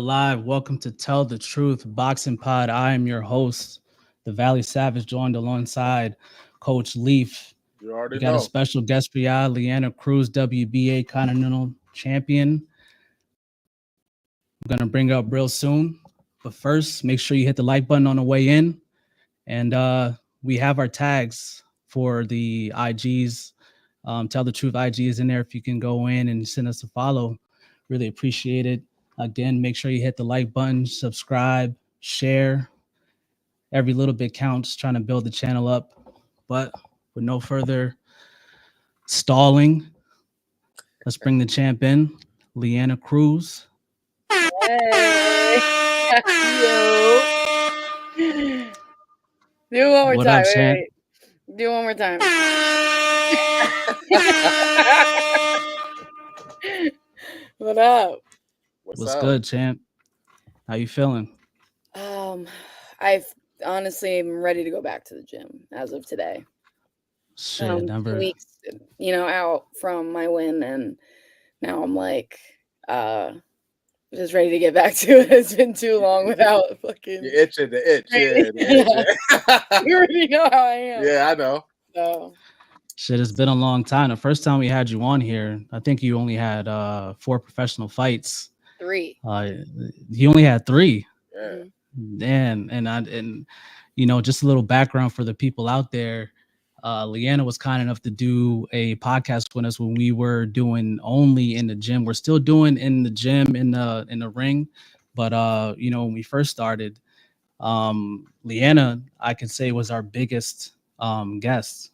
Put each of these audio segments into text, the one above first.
live. Welcome to Tell the Truth Boxing Pod. I am your host, the Valley Savage, joined alongside Coach Leaf. You already We got a know. special guest for y'all, Leanna Cruz, WBA Continental Champion. I'm gonna bring her up real soon, but first, make sure you hit the like button on the way in, and we have our tags for the IGs. Tell the Truth IG is in there. If you can go in and send us a follow, really appreciate it. Again, make sure you hit the like button, subscribe, share. Every little bit counts, trying to build the channel up. But with no further stalling, let's bring the champ in, Leanna Cruz. Hey. Yo. Do one more What time. up, champ? Wait. Do one more time. What up? What's up? good, champ? How you feeling? I've honestly am ready to go back to the gym as of today. Shit, 2 weeks, out from my win, and now I'm like, just ready to get back to it. It's been too long without fucking. You're itching the itch. Yeah, the itch. You already know how I am. Yeah, I know. So. Shit, it's been a long time. The first time we had you on here, I think you only had 4 professional fights. 3. You only had 3. Yeah. And just a little background for the people out there. Leanna was kind enough to do a podcast with us when we were doing only in the gym. We're still doing in the gym in the ring, but when we first started, Leanna, I could say, was our biggest guest.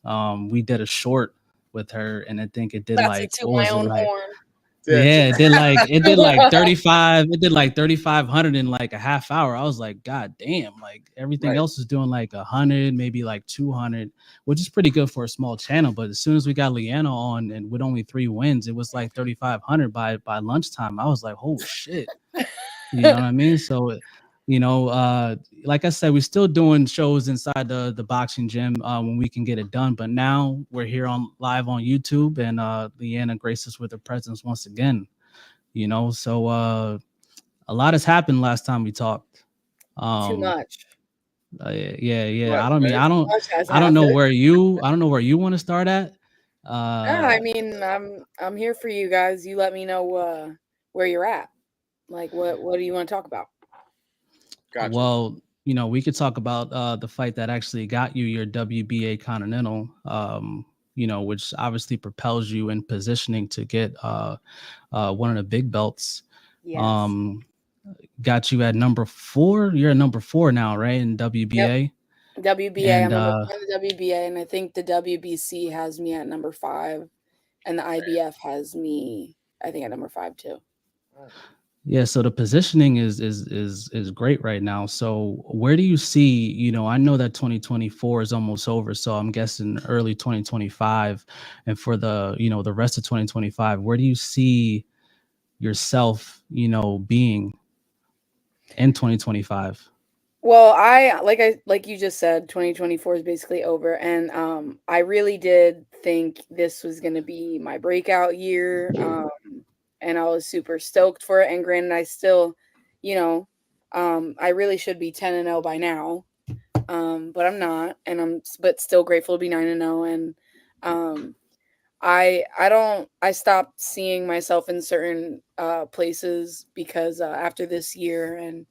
We did a short with her, and I think it did horn. Yeah, it did like 35. It did like 3,500 in like a half hour. I was like, God damn! Like everything else is doing like 100, maybe like 200, which is pretty good for a small channel. But as soon as we got Leanna on, and with only 3 wins, it was like 3,500 by lunchtime. I was like, oh shit! You know what I mean? So, like I said, we're still doing shows inside the boxing gym when we can get it done. But now we're here live on YouTube, and Leanna graced us with her presence once again. So a lot has happened last time we talked. Too much. Yeah. Right, I don't know where you want to start at. I mean, I'm here for you guys. You let me know where you're at. Like, what do you want to talk about? Gotcha. Well, we could talk about the fight that actually got you your WBA Continental, which obviously propels you in positioning to get one of the big belts. Yes. Got you at number 4. You're at number 4 now, right? In WBA. Yep. WBA. And, I'm number 1 in the WBA, and I think the WBC has me at number 5, and the IBF has me, I think, at number 5 too. Yeah, so the positioning is great right now. So where do you see, I know that 2024 is almost over, so I'm guessing early 2025, and for the, the rest of 2025, where do you see yourself, being in 2025? Well, like you just said, 2024 is basically over, and I really did think this was going to be my breakout year. And I was super stoked for it. And granted, I still, I really should be 10-0 by now, but I'm not, and but still grateful to be 9-0. And I stopped seeing myself in certain places because after this year and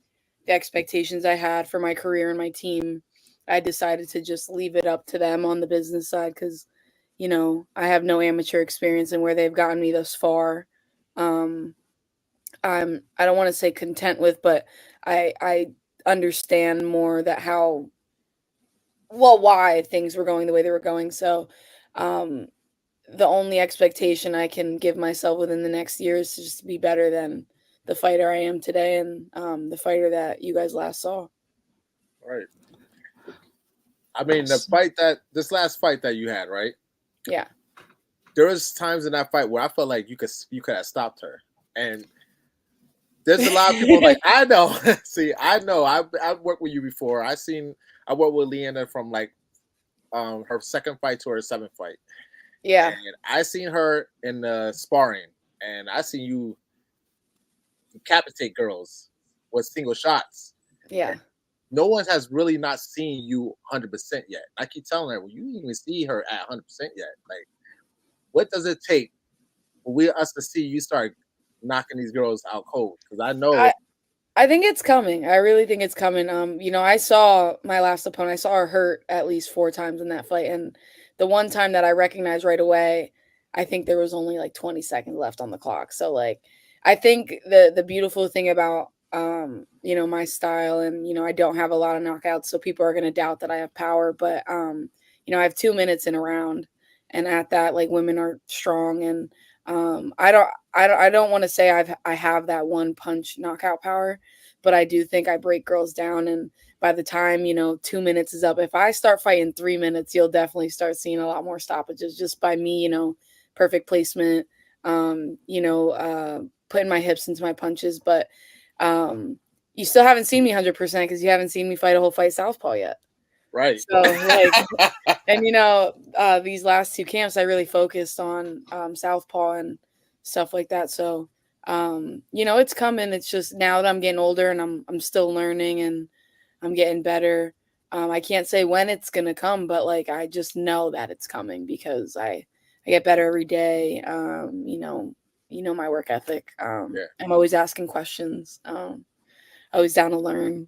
the expectations I had for my career and my team, I decided to just leave it up to them on the business side because, I have no amateur experience in where they've gotten me thus far. I don't want to say content with, but I understand more that why things were going the way they were going. So, the only expectation I can give myself within the next year is to just be better than the fighter I am today and the fighter that you guys last saw. Right. I mean, this last fight that you had, right? Yeah. There was times in that fight where I felt like you could have stopped her, and there's a lot of people like I know. See, I know. I've worked with you before. I worked with Leanna from like her second fight to her 7th fight. Yeah. And I seen her in the sparring, and I seen you decapitate girls was single shots. Yeah. No one has really not seen you 100% yet. I keep telling her, well, you didn't even see her at 100% yet. Like, what does it take for us to see you start knocking these girls out cold? Because I know. I think it's coming. I really think it's coming. You know, I saw my last opponent. I saw her hurt at least 4 times in that fight, and the one time that I recognized right away, I think there was only like 20 seconds left on the clock. So like, I think the beautiful thing about you know, my style, and you know, I don't have a lot of knockouts, so people are gonna doubt that I have power. But you know, I have 2 minutes in a round, and at that, like, women are strong, and I don't want to say I have that one punch knockout power, but I do think I break girls down. And by the time, you know, 2 minutes is up, if I start fighting 3 minutes, you'll definitely start seeing a lot more stoppages just by me, you know, perfect placement, you know, putting my hips into my punches. But you still haven't seen me 100% because you haven't seen me fight a whole fight southpaw yet. Right. So like, and you know, these last 2 camps, I really focused on southpaw and stuff like that. So, you know, it's coming. It's just now that I'm getting older and I'm still learning and I'm getting better. I can't say when it's gonna come, but like, I just know that it's coming because I get better every day. You know my work ethic. I'm always asking questions. Always down to learn.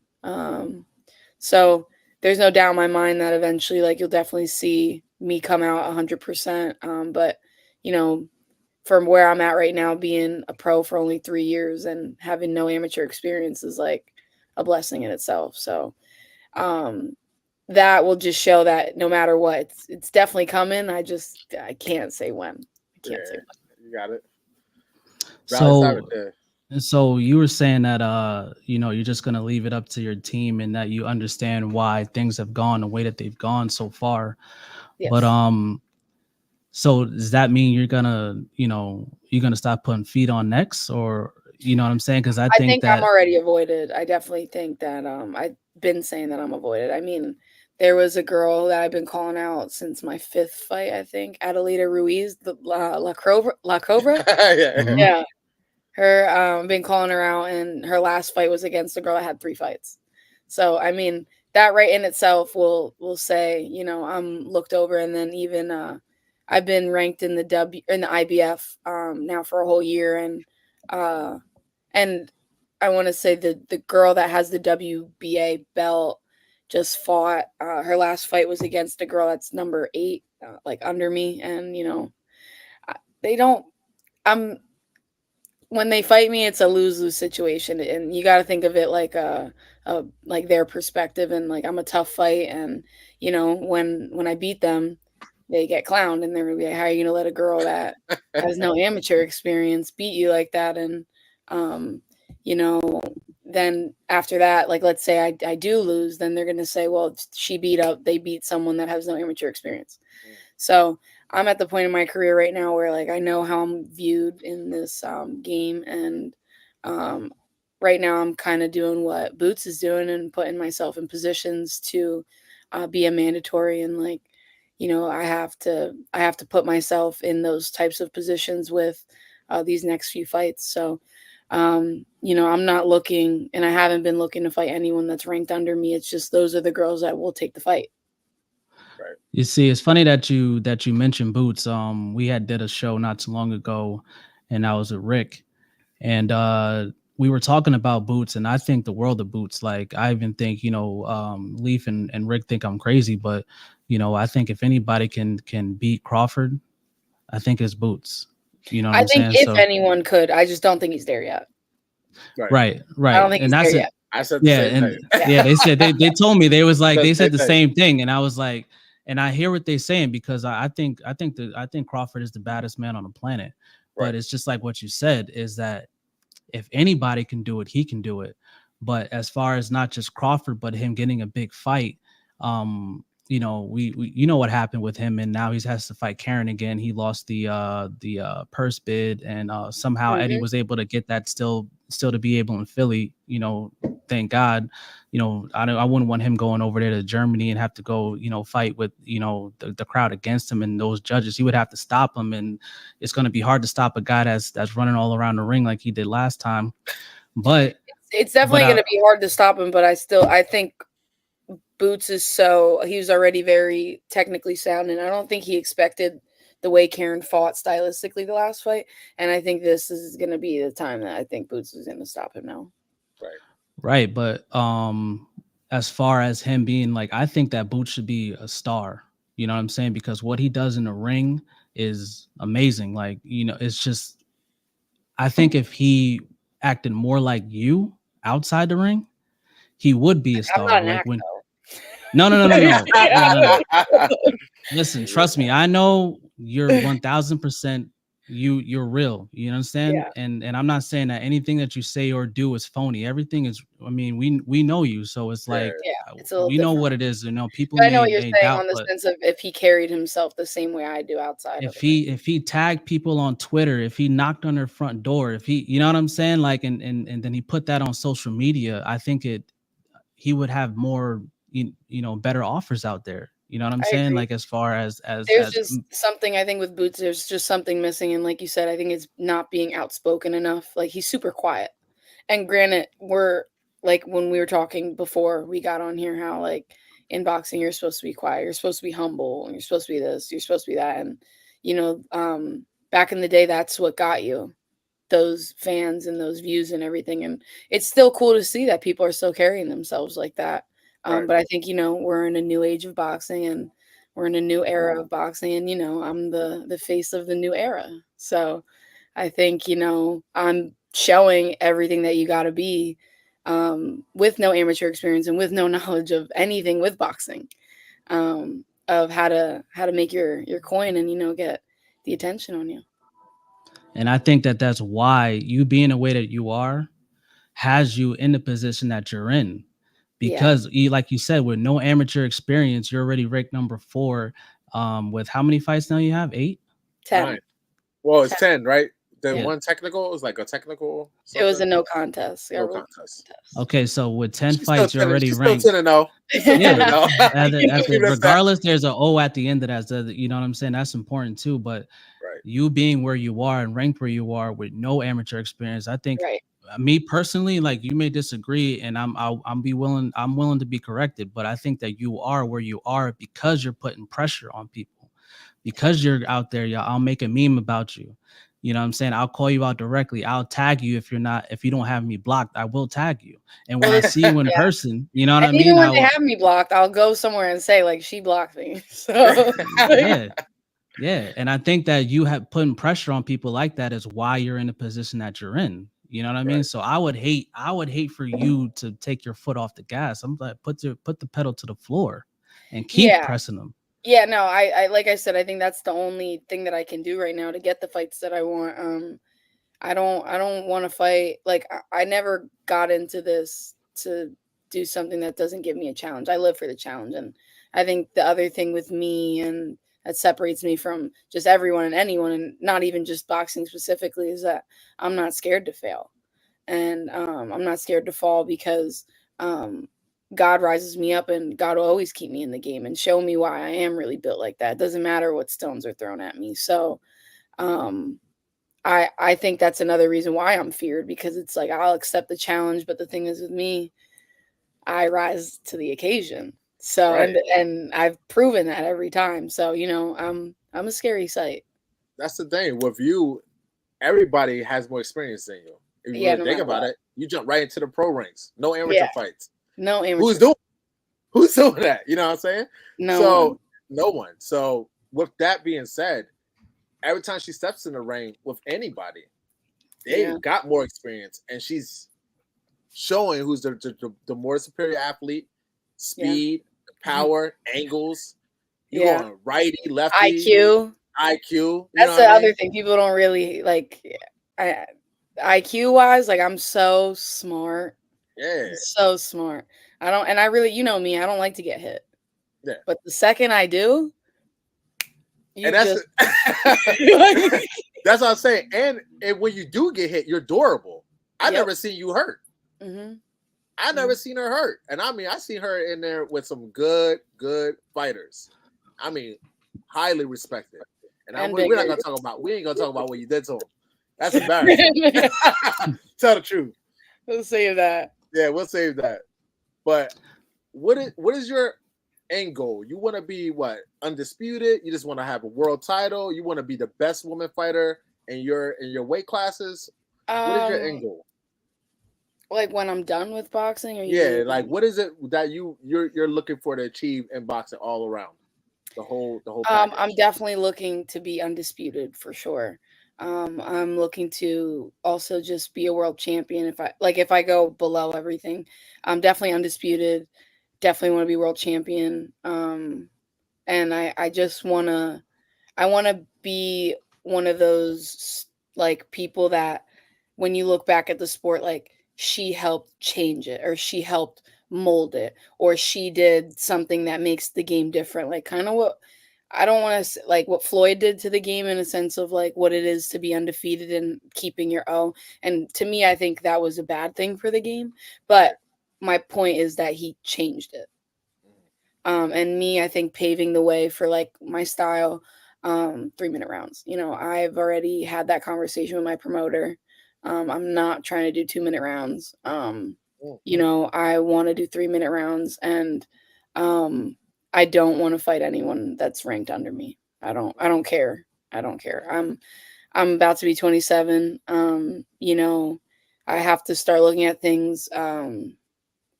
So there's no doubt in my mind that eventually, like, you'll definitely see me come out 100%. But, you know, from where I'm at right now, being a pro for only 3 years and having no amateur experience is like a blessing in itself. So that will just show that no matter what, it's definitely coming. I can't say when. I can't say when. You got it. So you were saying that you know, you're just gonna leave it up to your team and that you understand why things have gone the way that they've gone so far. Yes. But so does that mean you're gonna stop putting feet on necks, or you know what I'm saying? Because I think that I'm already avoided. I definitely think that I've been saying that I'm avoided. I mean, there was a girl that I've been calling out since my 5th fight, I think, Adelita Ruiz, the La Cobra. Yeah. Her been calling her out, and her last fight was against a girl that had 3 fights. So I mean, that right in itself will say, you know, I'm looked over. And then even I've been ranked in the IBF now for a whole year, and I want to say the girl that has the WBA belt just fought. Her last fight was against a girl that's number 8, like under me, and you know, they don't. When they fight me, it's a lose-lose situation, and you got to think of it like like their perspective, and like, I'm a tough fight, and you know, when I beat them, they get clowned, and they're gonna be like, how are you gonna let a girl that has no amateur experience beat you like that? And you know, then after that, like, let's say I do lose, then they're gonna say, well, they beat someone that has no amateur experience. So I'm at the point in my career right now where, like, I know how I'm viewed in this game, and right now I'm kind of doing what Boots is doing and putting myself in positions to be a mandatory, and like, you know, I have to put myself in those types of positions with these next few fights. So you know, I'm not looking, and I haven't been looking to fight anyone that's ranked under me. It's just those are the girls that will take the fight. Right. You see, it's funny that you mentioned Boots. We did a show not too long ago, and I was with Rick, and we were talking about Boots, and I think the world of Boots. Like, I even think, you know, Leaf and Rick think I'm crazy, but you know, I think if anybody can beat Crawford, I think it's Boots. You know what I'm saying? I think if anyone could, I just don't think he's there yet. Right. I don't think he's there yet. I said the same thing. Yeah, they said they told me, they was like, they said the same thing, and I was like, and I hear what they're saying, because I think Crawford is the baddest man on the planet. Right. But it's just like what you said, is that if anybody can do it, he can do it. But as far as not just Crawford, but him getting a big fight, you know, we you know what happened with him, and now he has to fight Karen again. He lost the purse bid, and somehow Eddie was able to get that still to be able in Philly. You know, thank God. You know, I wouldn't want him going over there to Germany and have to go, you know, fight with, you know, the crowd against him and those judges. He would have to stop him, and it's going to be hard to stop a guy that's running all around the ring like he did last time. But it's definitely going to be hard to stop him, but I think Boots he was already very technically sound, and I don't think he expected the way Karen fought stylistically the last fight, and I think this is going to be the time that I think Boots is going to stop him now. Right, but as far as him being like, I think that Boots should be a star. You know what I'm saying? Because what he does in the ring is amazing. Like, you know, it's just, I think if he acted more like you outside the ring, he would be a star. I'm not an like act, when though. No. Listen, trust me. I know you're 1000%. You're real. You understand? Yeah. And I'm not saying that anything that you say or do is phony. Everything is. I mean, we know you, so it's like it's a little we know different. what it is. You know, people But I know what you're may saying doubt, on the but sense of if he carried himself the same way I do outside. if he tagged people on Twitter, if he knocked on their front door, if he, you know what I'm saying, like, and then he put that on social media, I think he would have more, you know, better offers out there. You know what I'm saying? Agree. Like, as far as there's just something, I think, with Boots, there's just something missing. And like you said, I think it's not being outspoken enough. Like, he's super quiet. And granted, we're like, when we were talking before we got on here, how like in boxing, you're supposed to be quiet. You're supposed to be humble. And you're supposed to be this. You're supposed to be that. And, you know, back in the day, that's what got you those fans and those views and everything. And it's still cool to see that people are still carrying themselves like that. But I think, you know, we're in a new age of boxing, and we're in a new era of boxing, and, you know, I'm the face of the new era. So I think, you know, I'm showing everything that you got to be, with no amateur experience and with no knowledge of anything with boxing, of how to make your coin and, you know, get the attention on you. And I think that that's why you being the way that you are has you in the position that you're in. Because like you said, with no amateur experience, you're already ranked number 4. With how many fights now you have? 8? 10. 9. Well, it's 10, right? The one technical was like a technical. It was a no contest. No contest. Okay, so with 10 fights, you're already ranked. Still 10-0. Regardless, there's an O at the end of that. You know what I'm saying? That's important too. But you being where you are and ranked where you are with no amateur experience, I think. Me personally, like, you may disagree, and I'm willing to be corrected, but I think that you are where you are because you're putting pressure on people, because you're out there. I'll make a meme about you. You know what I'm saying? I'll call you out directly. I'll tag you if you don't have me blocked. I will tag you. And when I see you in person, you know what I mean? Even when they have me blocked, I'll go somewhere and say, like, she blocked me. So yeah. And I think that you have putting pressure on people like that is why you're in the position that you're in. You know what I mean? So I would hate for you to take your foot off the gas. I'm like, put the pedal to the floor and keep pressing them. Yeah, no, I like I said, I think that's the only thing that I can do right now to get the fights that I want. I don't want to fight. Like, I never got into this to do something that doesn't give me a challenge. I live for the challenge. And I think the other thing with me, and that separates me from just everyone and anyone, and not even just boxing specifically, is that I'm not scared to fail. And I'm not scared to fall, because God rises me up, and God will always keep me in the game and show me why I am really built like that. It doesn't matter what stones are thrown at me. So I think that's another reason why I'm feared, because it's like, I'll accept the challenge. But the thing is with me, I rise to the occasion. So, and I've proven that every time. So, you know, I'm a scary sight. That's the thing with you. Everybody has more experience than you. If you really think about it, you jump right into the pro ranks. No amateur fights. No amateur. Who's doing that? You know what I'm saying? No one. So with that being said, every time she steps in the ring with anybody, they've got more experience, and she's showing who's the more superior athlete. Speed, power, angles. You're going righty, lefty. IQ. That's the other thing people don't really like. IQ wise, like, I'm so smart. Yeah. So smart. I really, you know me, I don't like to get hit. Yeah. But the second I do, that's what I'm saying. And when you do get hit, you're durable. I never seen you hurt. Mm-hmm. I never seen her hurt. And I mean, I seen her in there with some good fighters. I mean, highly respected. And we ain't gonna talk about what you did to him. That's embarrassing. Tell the truth. We'll save that. Yeah, we'll save that. But what is your end goal? You want to be what? Undisputed? You just want to have a world title? You want to be the best woman fighter in your weight classes? What is your end goal? Like when I'm done with boxing, or Yeah, like what is it that you're looking for to achieve in boxing all around? The whole package. I'm definitely looking to be undisputed for sure. I'm looking to also just be a world champion. If I go below everything, I'm definitely undisputed. Definitely want to be world champion. And I just I want to be one of those like people that when you look back at the sport, like she helped change it, or she helped mold it, or she did something that makes the game different. Like kind of what I don't want to like what Floyd did to the game in a sense of like what it is to be undefeated and keeping your O. And to me, I think that was a bad thing for the game. But my point is that he changed it. And me, I think paving the way for like my style, 3-minute rounds. I've already had that conversation with my promoter. I'm not trying to do 2-minute rounds. I want to do 3-minute rounds, and I don't want to fight anyone that's ranked under me. I don't care. I don't care. I'm about to be 27. I have to start looking at things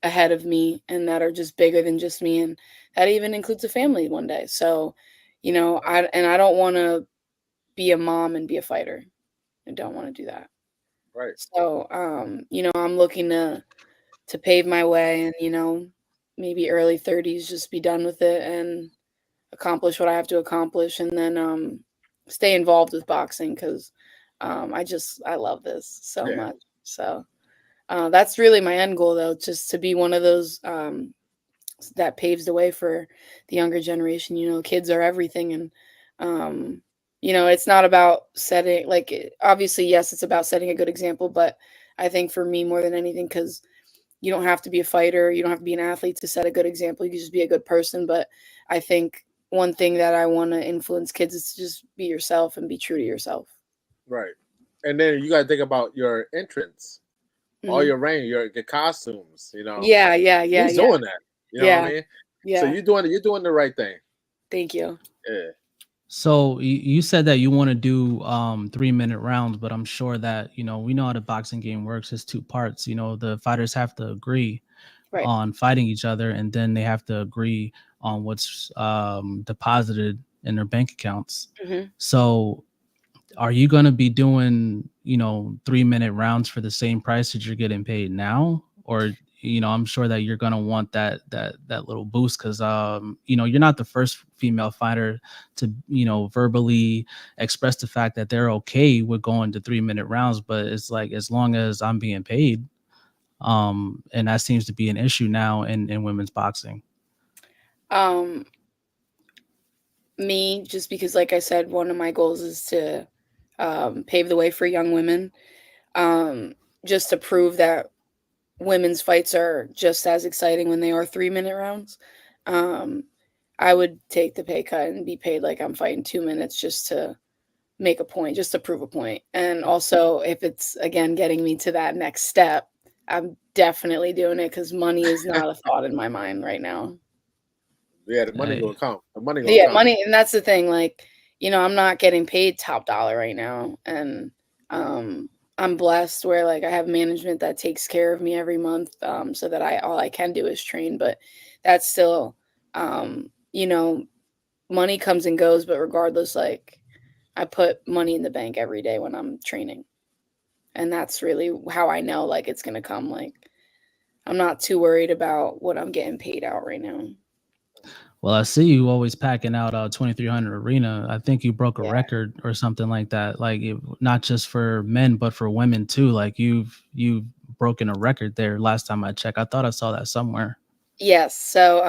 ahead of me and that are just bigger than just me, and that even includes a family one day. So, I don't want to be a mom and be a fighter. I don't want to do that. Right. So, I'm looking to pave my way, and maybe early 30s, just be done with it and accomplish what I have to accomplish, and then stay involved with boxing because I love this so much. So that's really my end goal, though, just to be one of those that paves the way for the younger generation. Kids are everything, and it's not about setting obviously, yes, it's about setting a good example, but I think for me more than anything, because you don't have to be a fighter, you don't have to be an athlete to set a good example. You can just be a good person. But I think one thing that I want to influence kids is to just be yourself and be true to yourself. Right. And then you got to think about your entrance, all your ring, your costumes. Yeah. He's doing that. You know what I mean? Yeah. So you're doing the right thing. Thank you. Yeah. So you said that you want to do 3-minute rounds, but I'm sure that we know how the boxing game works. It's 2 parts. The fighters have to agree on fighting each other, and then they have to agree on what's deposited in their bank accounts. So are you going to be doing 3-minute rounds for the same price that you're getting paid now, or I'm sure that you're going to want that little boost because you're not the first female fighter to verbally express the fact that they're okay with going to 3-minute rounds, but it's like as long as I'm being paid, and that seems to be an issue now in women's boxing. Me, just because, like I said, one of my goals is to pave the way for young women, just to prove that women's fights are just as exciting when they are 3-minute rounds. I would take the pay cut and be paid like I'm fighting 2 minutes just to make a point, just to prove a point. And also, if it's, again, getting me to that next step, I'm definitely doing it because money is not a thought in my mind right now. Yeah, the money will come. The money will come. Money, and that's the thing. Like, I'm not getting paid top dollar right now, and I'm blessed where like I have management that takes care of me every month, so that all I can do is train. But that's still, money comes and goes. But regardless, like I put money in the bank every day when I'm training, and that's really how I know like it's gonna come. Like I'm not too worried about what I'm getting paid out right now. Well, I see you always packing out 2300 Arena. I think you broke a record or something like that. Like not just for men, but for women too. Like you've broken a record there. Last time I checked, I thought I saw that somewhere. Yes. So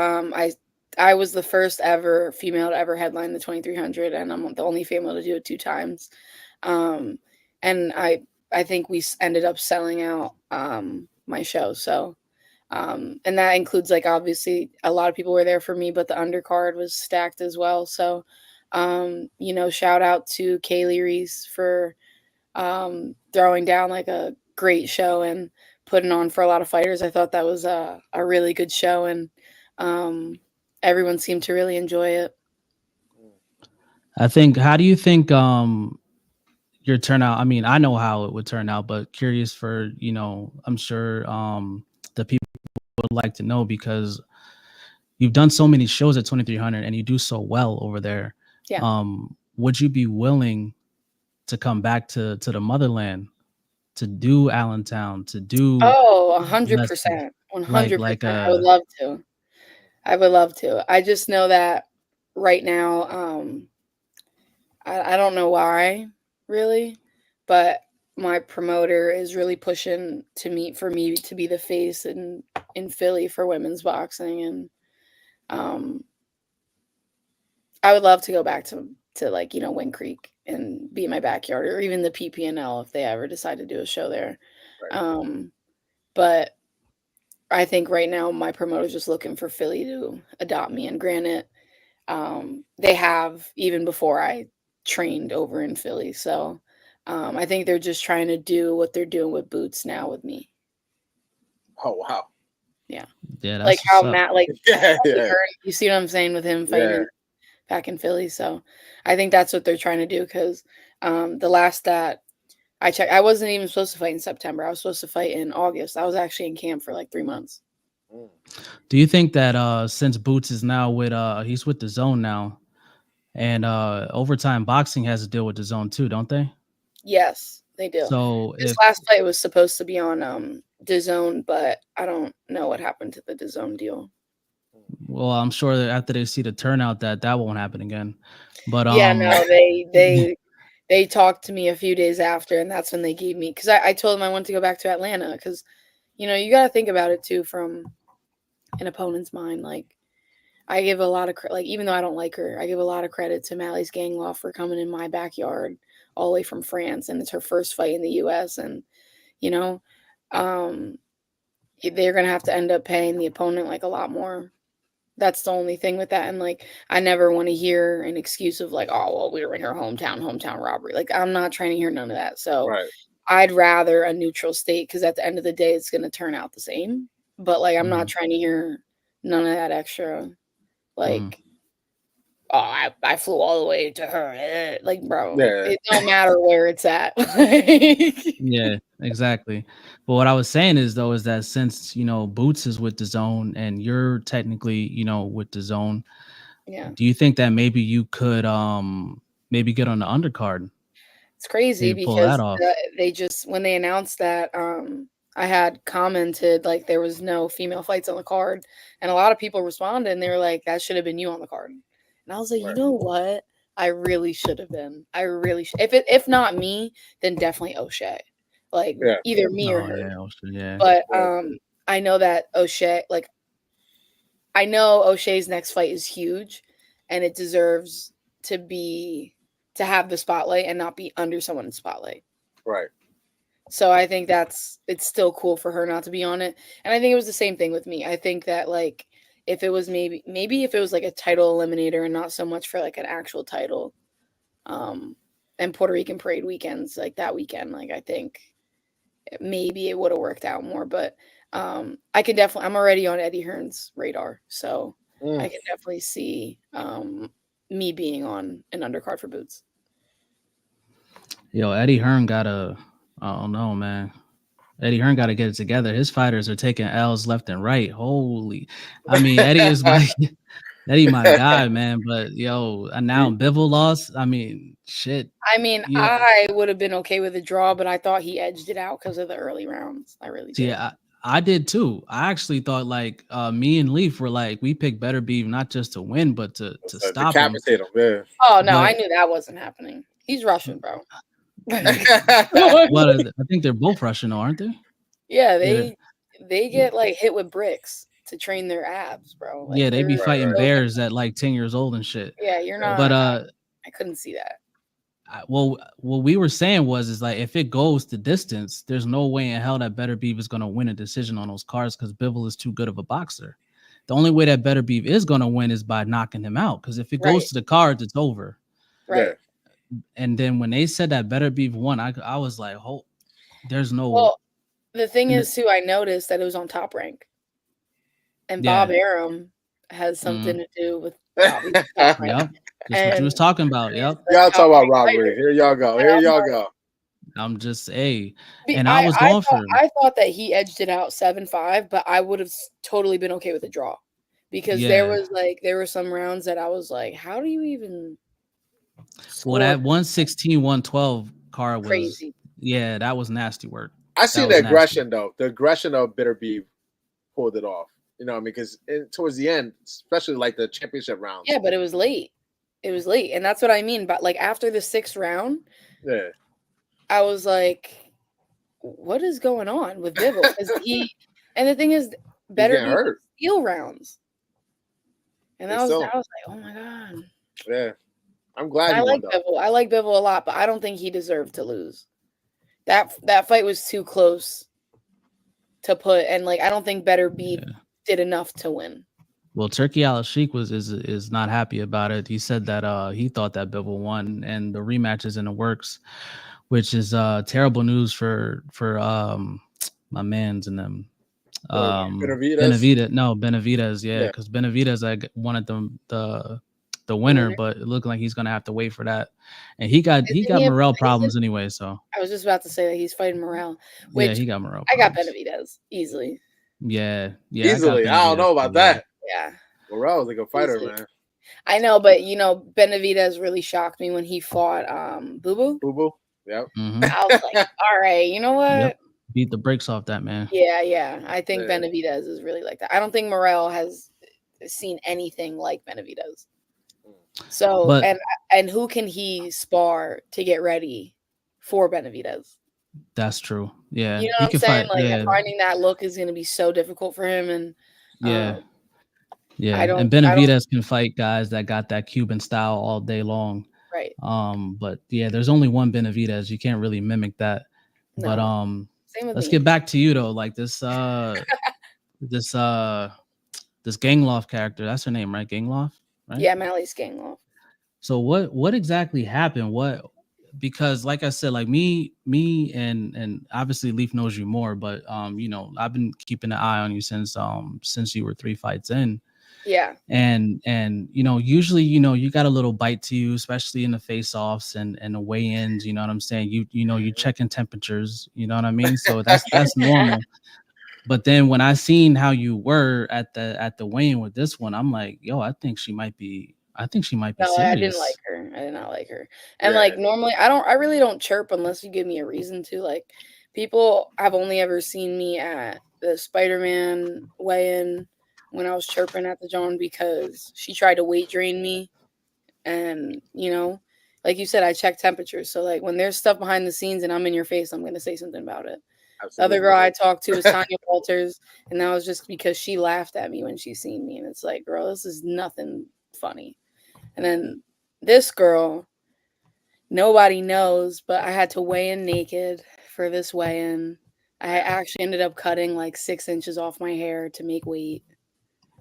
I was the first ever female to ever headline the 2300, and I'm the only female to do it 2 times. And I think we ended up selling out my show. So. And that includes like obviously a lot of people were there for me, but the undercard was stacked as well. So, shout out to Kaylee Reese for throwing down like a great show and putting on for a lot of fighters. I thought that was a really good show, and everyone seemed to really enjoy it. I think. How do you think your turnout? I mean, I know how it would turn out, but curious for I'm sure the people would like to know, because you've done so many shows at 2300 and you do so well over there. Yeah. Would you be willing to come back to the motherland to do Allentown, to do 100%, 100%? like I would love to. I would love to. I just know that right now, I don't know why, really, but my promoter is really pushing for me to be the face in Philly for women's boxing, and I would love to go back to like Wind Creek and be in my backyard, or even the PPNL if they ever decide to do a show there. Right. But I think right now my promoter's just looking for Philly to adopt me, and granted, they have even before I trained over in Philly. So I think they're just trying to do what they're doing with Boots now with me. Oh wow. Yeah. Yeah. Like how Matt, like yeah. You see what I'm saying with him fighting back in Philly. So I think that's what they're trying to do, because the last that I checked, I wasn't even supposed to fight in September. I was supposed to fight in August. I was actually in camp for like 3 months. Do you think that since Boots is now with he's with the Zone now, and Overtime Boxing has to deal with the Zone too, don't they? Yes, they do. So this last fight was supposed to be on DAZN, but I don't know what happened to the DAZN deal. Well, I'm sure that after they see the turnout that won't happen again. But yeah, no, they talked to me a few days after, and that's when they gave me, because I told them I wanted to go back to Atlanta, because you got to think about it too from an opponent's mind. Like, I give a lot of like, even though I don't like her, I give a lot of credit to Mally's Gangloff for coming in my backyard all the way from France, and it's her first fight in the U.S. And they're gonna have to end up paying the opponent like a lot more. That's the only thing with that. And like, I never want to hear an excuse of like, oh well, we were in her hometown robbery. Like, I'm not trying to hear none of that. So I'd rather a neutral state, because at the end of the day, it's gonna turn out the same. But like, I'm not trying to hear none of that extra. Like, oh, I flew all the way to her. Like, bro, it don't matter where it's at. Yeah, exactly. But what I was saying is that since Boots is with the Zone and you're technically with the Zone, do you think that maybe you could maybe get on the undercard? It's crazy because they just, when they announced that, I had commented like there was no female fights on the card, and a lot of people responded and they were like, that should have been you on the card. And I was like, you know what? I really should have been. I really should. If not me, then definitely O'Shea. Like, either me or her. But I know that O'Shea, like, I know O'Shea's next fight is huge, and it deserves to have the spotlight and not be under someone's spotlight. Right. So I think it's still cool for her not to be on it. And I think it was the same thing with me. I think that like, if it was maybe if it was like a title eliminator and not so much for like an actual title, and Puerto Rican Parade weekends, like that weekend, like I think maybe it would have worked out more. But I can definitely, I'm already on Eddie Hearn's radar, so I can definitely see me being on an undercard for Boots. Yo, Eddie Hearn I don't know, man. Eddie Hearn got to get it together. His fighters are taking L's left and right. Holy, I mean, Eddie is my guy, man. But yo, and now Bivol lost. I mean, shit. I mean, I would have been okay with a draw, but I thought he edged it out because of the early rounds. I really did. Yeah, I did too. I actually thought like me and Leaf were like, we picked Better Beef not just to win, but to stop him. Oh no, I knew that wasn't happening. He's Russian, bro. Well, I think they're both Russian, aren't they? Yeah, they get like hit with bricks to train their abs, bro. Like, yeah, they be fighting bears at like 10 years old and shit. Yeah, you're not. But I couldn't see that. Well, what we were saying is like, if it goes the distance, there's no way in hell that Better Beef is gonna win a decision on those cards, because Bivol is too good of a boxer. The only way that Better Beef is gonna win is by knocking him out, because if it goes to the cards, it's over. Right. And then when they said that Better Beef won, I was like, oh, there's no. Well, The thing is, too, I noticed that it was on Top Rank. And Bob Arum has something to do with obviously Top Rank. Yep. That's what you was talking about. Yep. Y'all talk about robbery. Here y'all go. Here y'all go. I'm just and I was going for. I thought that he edged it out 7-5, but I would have totally been okay with a draw, because there were some rounds that I was like, how do you even? Well, that 116, 112 card was crazy. Yeah, that was nasty work. I see the aggression though. The aggression of Bitter Beef pulled it off. You know, I mean, because towards the end, especially like the championship rounds. Yeah, but it was late. And that's what I mean. But like after the 6th round, I was like, what is going on with Bivol? And the thing is, Better Beef steal rounds. And I was like, oh my God. Yeah. I'm glad I like Bivol. I like Bivol a lot, but I don't think he deserved to lose. That fight was too close to put, and like I don't think Better Beef did enough to win. Well, Turkey Al-Sheikh is not happy about it. He said that he thought that Bivol won, and the rematch is in the works, which is terrible news for my mans and them. Benavidez, yeah, because Benavidez wanted the winner, but it looked like he's gonna have to wait for that, and he got morale problems anyway. So I was just about to say that he's fighting morale. Which he got morale. I got Benavidez easily. Yeah, easily. I don't know about that. Yeah, Morale's like a fighter, man. I know, but Benavidez really shocked me when he fought Boo Boo. Boo Boo. Yep. Mm-hmm. I was like, all right, you know what? Yep. Beat the brakes off that man. Yeah. I think Benavidez is really like that. I don't think Morel has seen anything like Benavidez. So, and who can he spar to get ready for Benavidez? That's true. Yeah, you know what I'm saying. Finding that look is going to be so difficult for him. And and Benavidez can fight guys that got that Cuban style all day long. Right. But there's only one Benavidez. You can't really mimic that. No. But let's get back to you though. Like this this Gangloff character. That's her name, right? Gangloff, right? Yeah, Mally's Gangloff. So what exactly happened? Because like I said, like me and obviously Leaf knows you more, but I've been keeping an eye on you since you were 3 fights in. Yeah. And usually you got a little bite to you, especially in the face-offs and the weigh-ins, you know what I'm saying? You checking temperatures, you know what I mean? So that's normal. But then when I seen how you were at the weigh-in with this one, I'm like, yo, I think she might be serious. I didn't like her. I did not like her. And like normally I really don't chirp unless you give me a reason to. Like people have only ever seen me at the Spider-Man weigh-in when I was chirping at the John because she tried to weight drain me. And like you said, I check temperatures. So like when there's stuff behind the scenes and I'm in your face, I'm gonna say something about it. Absolutely. The other girl I talked to was Tanya Walters, and that was just because she laughed at me when she seen me. And it's like, girl, this is nothing funny. And then this girl, nobody knows, but I had to weigh in naked for this weigh-in. I actually ended up cutting like 6 inches off my hair to make weight.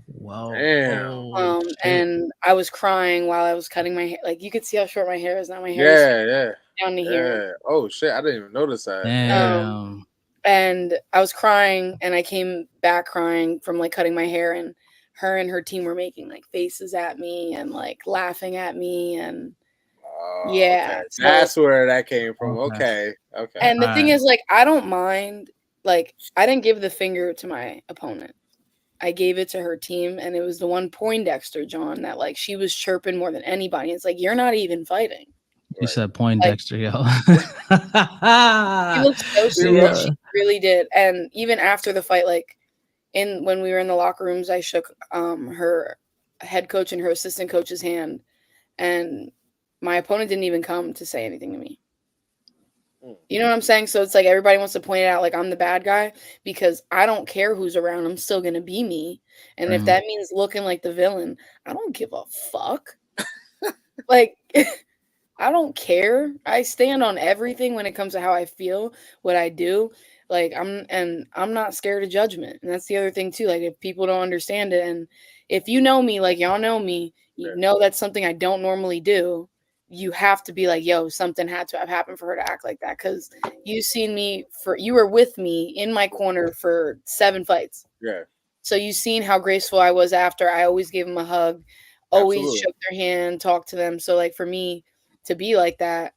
Wow. Damn. And I was crying while I was cutting my hair. Like you could see how short my hair is now. My hair is down to here. Oh shit, I didn't even notice that. Damn. And I was crying, and I came back crying from like cutting my hair, and her team were making like faces at me and like laughing at me, and okay. So that's where that came from. Okay. And the thing is, like, I don't mind. Like, I didn't give the finger to my opponent. I gave it to her team, and it was the one Poindexter, John, that like she was chirping more than anybody. It's like, you're not even fighting. You said Poindexter, yo. She looked so stupid. She really did. And even after the fight, like when we were in the locker rooms, I shook her head coach and her assistant coach's hand, and my opponent didn't even come to say anything to me. You know what I'm saying? So it's like everybody wants to point it out like I'm the bad guy because I don't care who's around. I'm still going to be me. And if that means looking like the villain, I don't give a fuck. Like, I don't care. I stand on everything when it comes to how I feel, what I do. Like, I'm not scared of judgment. And that's the other thing too. Like, if people don't understand it, and if you know me, like y'all know me, you know that's something I don't normally do. you have to be like, yo, something had to have happened for her to act like that. Cause you were with me in my corner for 7 fights. Yeah. So you seen how graceful I was after. I always gave them a hug, always Absolutely. shook their hand, talked to them. So like for me to be like that,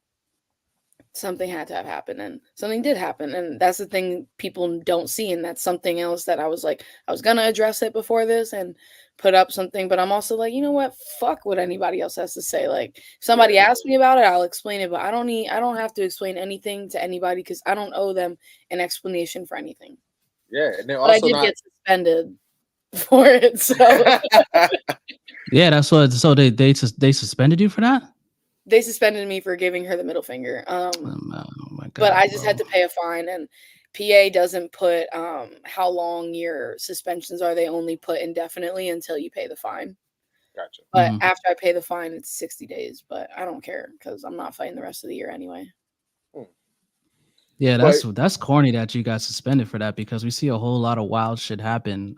something had to have happened, and something did happen. And that's the thing people don't see. And that's something else that I was like, I was going to address it before this and put up something, but I'm also like, you know what? Fuck what anybody else has to say. Like, if somebody asks me about it, I'll explain it, but I don't have to explain anything to anybody because I don't owe them an explanation for anything. Yeah, and then But I also did get suspended for it. So Yeah, that's what. So they suspended you for that? they suspended me for giving her the middle finger. Oh my God, but I just bro. had to pay a fine, and PA doesn't put how long your suspensions are. They only put indefinitely until you pay the fine. Gotcha. But after I pay the fine, it's 60 days. But I don't care because I'm not fighting the rest of the year anyway. Yeah, that's corny that you got suspended for that, because we see a whole lot of wild shit happen.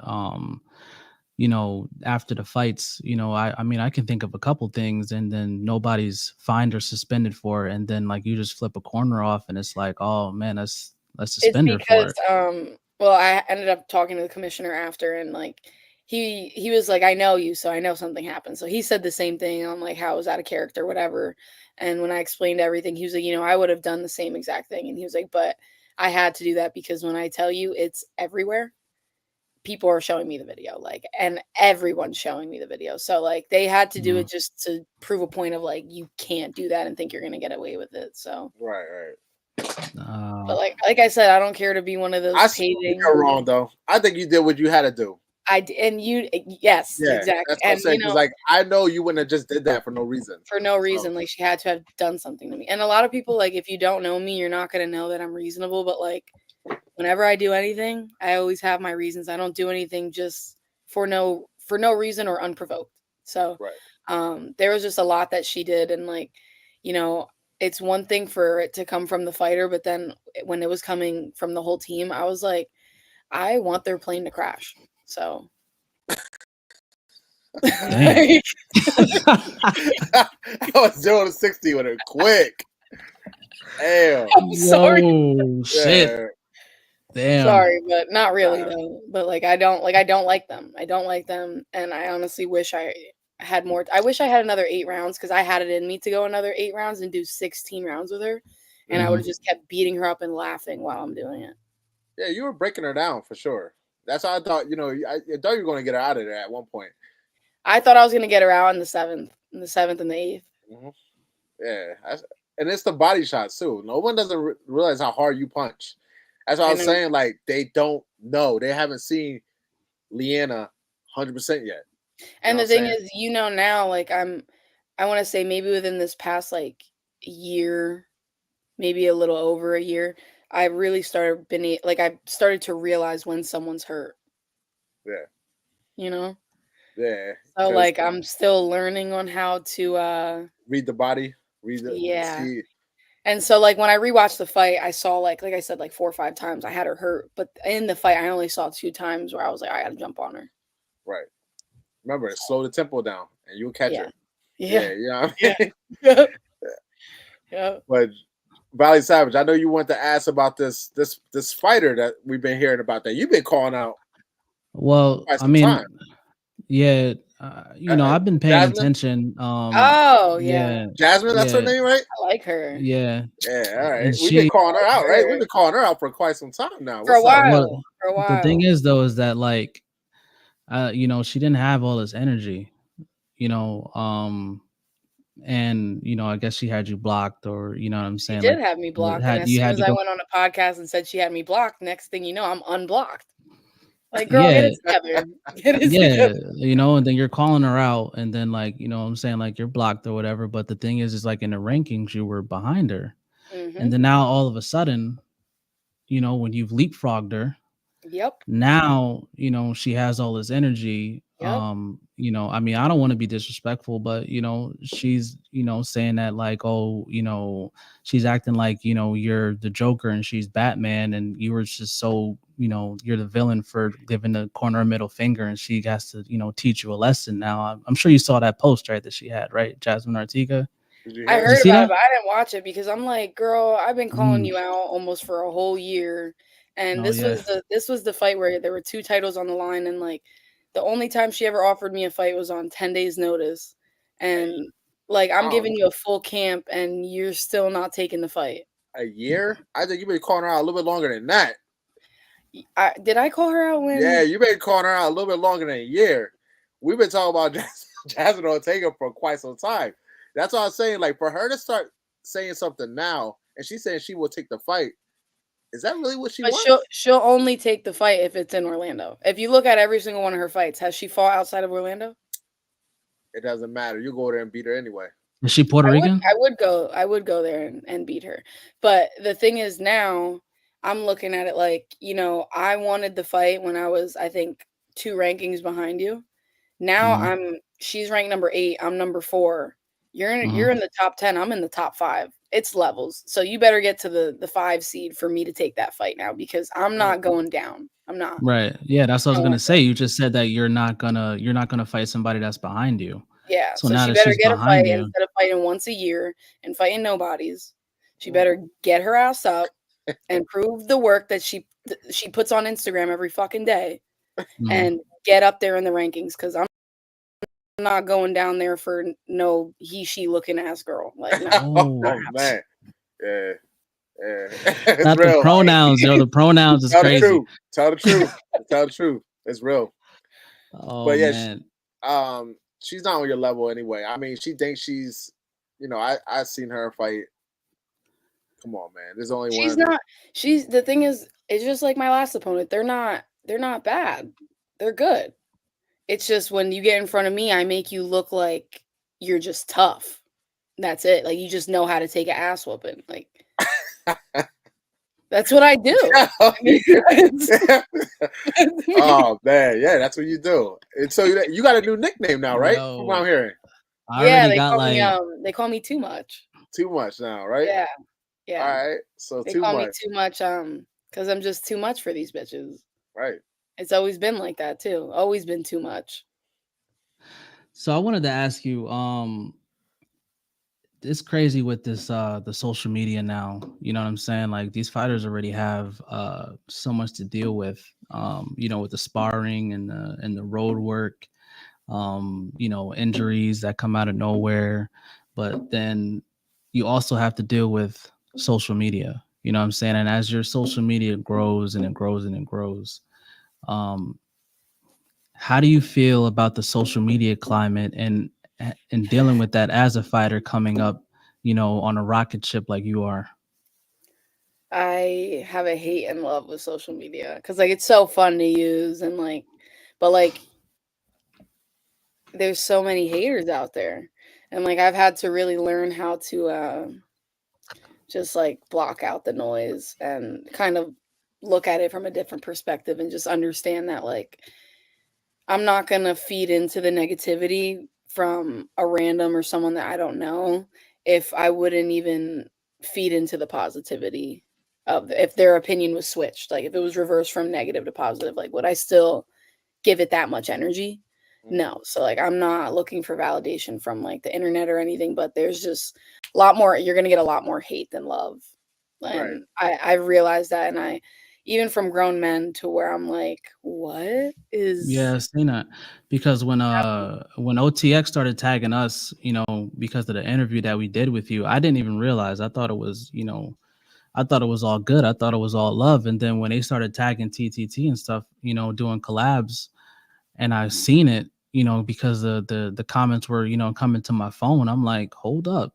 You know, after the fights, you know, I mean, I can think of a couple things, and then nobody's fined or suspended for it, and then like you just flip a corner off, and it's like, oh man, let's suspend her for it. Well, I ended up talking to the commissioner after, and like he was like, I know you, so I know something happened. So he said the same thing on like how it was out of character, whatever. And when I explained everything, he was like, you know, I would have done the same exact thing. And he was like, but I had to do that because when I tell you it's everywhere, people are showing me the video, like, and everyone's showing me the video. So like they had to do it just to prove a point of like, you can't do that and think you're going to get away with it. So right. But like I said, I don't care to be one of those. I think you're wrong though. I think you did what you had to do. Yes, exactly. That's what I'm saying. Because like I know you wouldn't have just did that for no reason. For no reason, like she had to have done something to me. And a lot of people, like, if you don't know me, you're not gonna know that I'm reasonable. But like, whenever I do anything, I always have my reasons. I don't do anything just for no reason or unprovoked. So, there was just a lot that she did, and like, you know, it's one thing for it to come from the fighter, but then when it was coming from the whole team, I was like, I want their plane to crash. So I was 0 to 60 with her quick. Damn. I'm sorry. Oh shit. Damn. Sorry, but not really though. But like I don't like them. I don't like them, and I honestly wish I had more. I wish I had another 8 rounds because I had it in me to go another 8 rounds and do 16 rounds with her, and I would have just kept beating her up and laughing while I'm doing it. Yeah, you were breaking her down for sure. That's how I thought. You know, I thought you were going to get her out of there at one point. I thought I was going to get her out in the 7th and the 8th. Yeah, and it's the body shots too. No one doesn't realize how hard you punch. That's what I was saying. Like they don't know. They haven't seen Leanna 100% yet. And the thing is, you know, now, like I want to say maybe within this past like year, maybe a little over a year, I really started I started to realize when someone's hurt. Yeah. You know? Yeah. So like I'm still learning on how to read the body, see. And so like when I rewatched the fight, I saw like I said, like 4 or 5 times I had her hurt, but in the fight I only saw 2 times where I was like, I gotta jump on her. Right. Remember, slow the tempo down and you'll catch her. Yeah. You know what I mean? Yeah. But Valley Savage, I know you want to ask about this fighter that we've been hearing about that you've been calling out. Well, I mean, time. Yeah, you know, I've been paying attention. Jasmine, that's her name, right? I like her. Yeah. All right. We've been calling her out, right? We've been calling her out for quite some time now. For a while. The thing is, though, is that like, you know, she didn't have all this energy, you know, and you know, I guess she had you blocked, or you know what I'm saying. She did have me blocked. And as soon as I went on a podcast and said she had me blocked, next thing you know, I'm unblocked. Like, girl, get it together. Together. You know, and then you're calling her out, and then like, you know what I'm saying, like you're blocked or whatever. But the thing is like in the rankings, you were behind her. And then now all of a sudden, you know, when you've leapfrogged her, now, you know, she has all this energy. You know, I mean, I don't want to be disrespectful, but you know, she's, you know, saying that like, oh, you know, she's acting like, you know, you're the Joker and she's Batman, and you were just so, you know, you're the villain for giving the corner a middle finger, and she has to, you know, teach you a lesson. Now, I'm sure you saw that post, right, that she had, right, Jasmine Artiga. Did you I hear heard see about that? it, but I didn't watch it because I'm like, girl, I've been calling Mm. you out almost for a whole year, and Oh yeah. this was the fight where there were 2 titles on the line, and like the only time she ever offered me a fight was on 10 days notice, and like I'm Oh, giving you a full camp, and you're still not taking the fight. a year? I think you've been calling her out a little bit longer than that. Did I call her out Yeah, when? you've been calling her out a little bit longer than a year. We've been talking about Jasmine Ortega for quite some time. That's what I'm saying. Like, for her to start saying something now, and she's saying she will take the fight, is that really what she But wants? she'll only take the fight if it's in Orlando. If you look at every single one of her fights, has she fought outside of Orlando? It doesn't matter. You go there and beat her anyway. Is she Puerto Rican? I would go there and beat her. But the thing is now I'm looking at it like, I wanted the fight when I was, I think, 2 rankings behind you. Now Mm-hmm. she's ranked number 8, I'm number 4. You're in Mm-hmm. the top 10, I'm in the top 5. It's levels. So you better get to the 5 seed for me to take that fight now because I'm not going down. I'm not. Right. Yeah, that's what I was going gonna say. You just said that you're not gonna fight somebody that's behind you. Yeah, So so now she that better she's get a behind fight you, instead of fighting once a year and fighting nobodies. She Mm. better get her ass up and prove the work that she puts on Instagram every fucking day mhm. and get up there in the rankings because I'm not going down there for no she looking ass girl. Like, no, Oh, Oh man, yeah, yeah. It's not the real. pronouns, yo. The pronouns is Tell the crazy. truth. Tell the truth. Tell the truth. It's real. Oh But yeah, man. she's not on your level anyway. I mean, she thinks she's, I've seen her fight. Come on, man. There's only she's one. not. She's the thing is, it's just like my last opponent. They're not bad. They're good. It's just when you get in front of me, I make you look like you're just tough. That's it. Like you just know how to take an ass whooping. Like that's what I do. I mean, Oh man, yeah, that's what you do. And so you got a new nickname now, right? From what I'm Yo, hearing, I yeah, already got like they call me too much. too much now, right? Yeah, All yeah. right, so They too call me much, too much because I'm just too much for these bitches. right? It's always been like that too. Always been too much. so I wanted to ask you, it's crazy with this the social media now. You know what I'm saying? Like these fighters already have so much to deal with. With the sparring and the road work, injuries that come out of nowhere. But then you also have to deal with social media. You know what I'm saying? And as your social media grows and it grows and it grows, um, how do you feel about the social media climate and dealing with that as a fighter coming up, on a rocket ship like you are? I have a hate and love with social media because like it's so fun to use and but like there's so many haters out there, and like I've had to really learn how to just like block out the noise and kind of look at it from a different perspective and just understand that like I'm not gonna feed into the negativity from a random or someone that I don't know if I wouldn't even feed into the positivity of if their opinion was switched, like if it was reversed from negative to positive, like would I still give it that much energy? Mm, No. So like I'm not looking for validation from like the internet or anything, but there's just a lot more you're gonna get a lot more hate than love. right. And I realized that and I even from grown men to where I'm like, what is Yeah, I've seen that because when OTX started tagging us, because of the interview that we did with you, I didn't even realize. I thought it was all good. I thought it was all love. And then when they started tagging TTT and stuff, doing collabs, and I've seen it, because the comments were, coming to my phone. I'm like, hold up.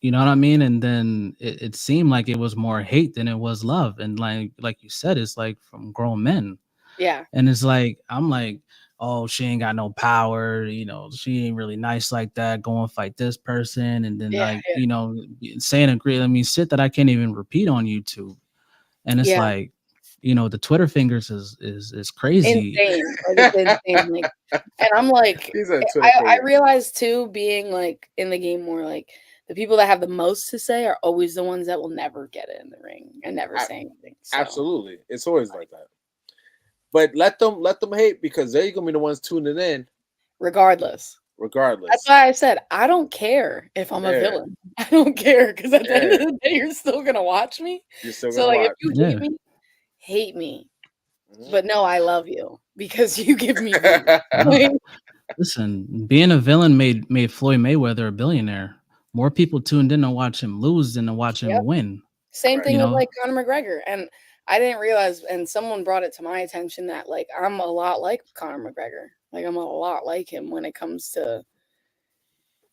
You know what I mean? And then it seemed like it was more hate than it was love. And like you said, it's like from grown men. yeah. And it's like, I'm like, oh, she ain't got no power, she ain't really nice like that. Go and fight this person. And then Yeah, saying agree, I mean, shit that I can't even repeat on YouTube. And it's yeah. like, the Twitter fingers is crazy. Insane. Like it's insane. Like and I'm like He's a Twitter I finger. realize too, being like in the game more like the people that have the most to say are always the ones that will never get it in the ring and never I, say anything. So Absolutely, it's always like that. But let them hate because they're gonna be the ones tuning in. regardless. regardless. That's why I said I don't care if I'm a villain. I don't care because at the end of the day, you're still gonna watch me. You're still so gonna like watch. if you hate me, but no, I love you because you give me. Listen, being a villain made Floyd Mayweather a billionaire. More people tuned in to watch him lose than to watch him win. Same thing with like Conor McGregor, and I didn't realize, and someone brought it to my attention that like I'm a lot like Conor McGregor. Like I'm a lot like him when it comes to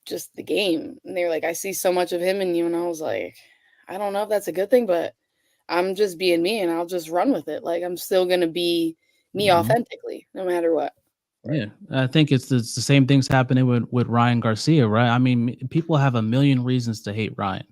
just the game. And they're like, I see so much of him in you, and I was like, I don't know if that's a good thing, but I'm just being me, and I'll just run with it. Like I'm still gonna be me authentically, no matter what. Yeah, I think it's the same things happening with Ryan Garcia, right? I mean, people have a million reasons to hate Ryan.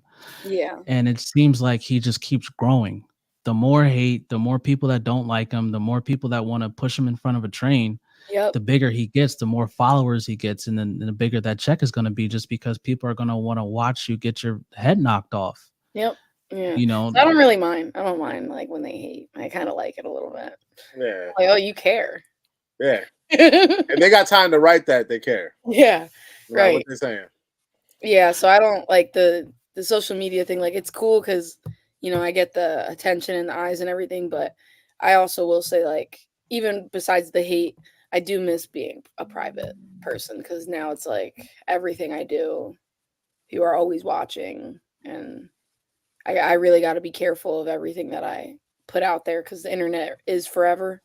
Yeah. And it seems like he just keeps growing. The more hate, the more people that don't like him, the more people that want to push him in front of a train, the bigger he gets, the more followers he gets, and then the bigger that check is going to be, just because people are going to want to watch you get your head knocked off. Yep. Yeah. You know, so I don't really mind. I don't mind like when they hate. I kind of like it a little bit. Yeah. Like, oh, you care. Yeah. If they got time to write that, they care. Yeah. Right. What they're saying. Yeah. So I don't like the social media thing. Like it's cool because, you know, I get the attention and the eyes and everything. But I also will say, like, even besides the hate, I do miss being a private person because now it's like everything I do, you are always watching. And I really got to be careful of everything that I put out there because the internet is forever.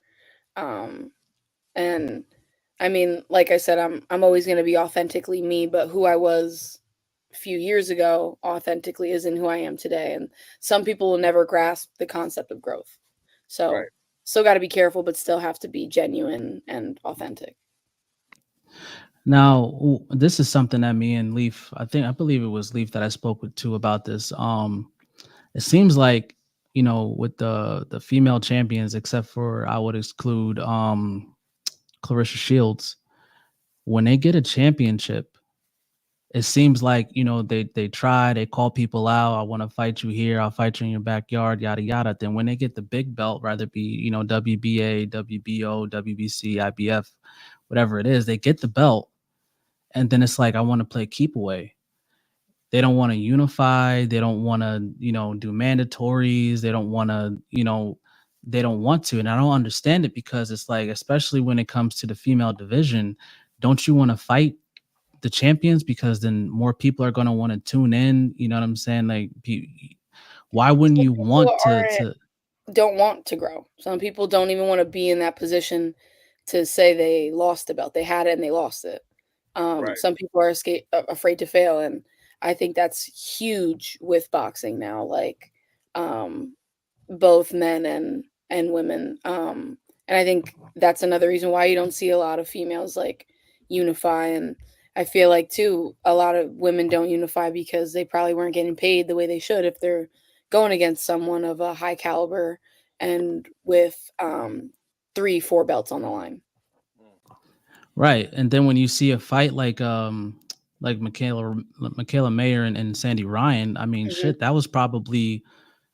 And I mean, like I said, I'm always going to be authentically me, but who I was a few years ago authentically isn't who I am today. And some people will never grasp the concept of growth. So still got to be careful, but still have to be genuine and authentic. Now, this is something that me and Leaf, I believe it was Leaf that I spoke with too about this. It seems like, you know, with the female champions, except for I would exclude Clarissa Shields, when they get a championship, it seems like, you know, they try, they call people out. I want to fight you here. I'll fight you in your backyard, yada, yada. Then when they get the big belt, rather be, you know, WBA, WBO, WBC, IBF, whatever it is, they get the belt. And then it's like, I want to play keep away. They don't want to unify. They don't want to, you know, do mandatories. They don't want to, you know, they don't want to. And I don't understand it because it's like, especially when it comes to the female division, don't you want to fight the champions? Because then more people are going to want to tune in. You know what I'm saying? Like, why wouldn't you want to don't want to grow? Some people don't even want to be in that position to say they lost the belt. They had it and they lost it. Some people are afraid to fail, and I think that's huge with boxing now, like both men and women. And I think that's another reason why you don't see a lot of females like unify. And I feel like too, a lot of women don't unify because they probably weren't getting paid the way they should if they're going against someone of a high caliber and with 3-4 belts on the line. Right. And then when you see a fight like Michaela Mayer and Sandy Ryan, I mean, shit, that was probably,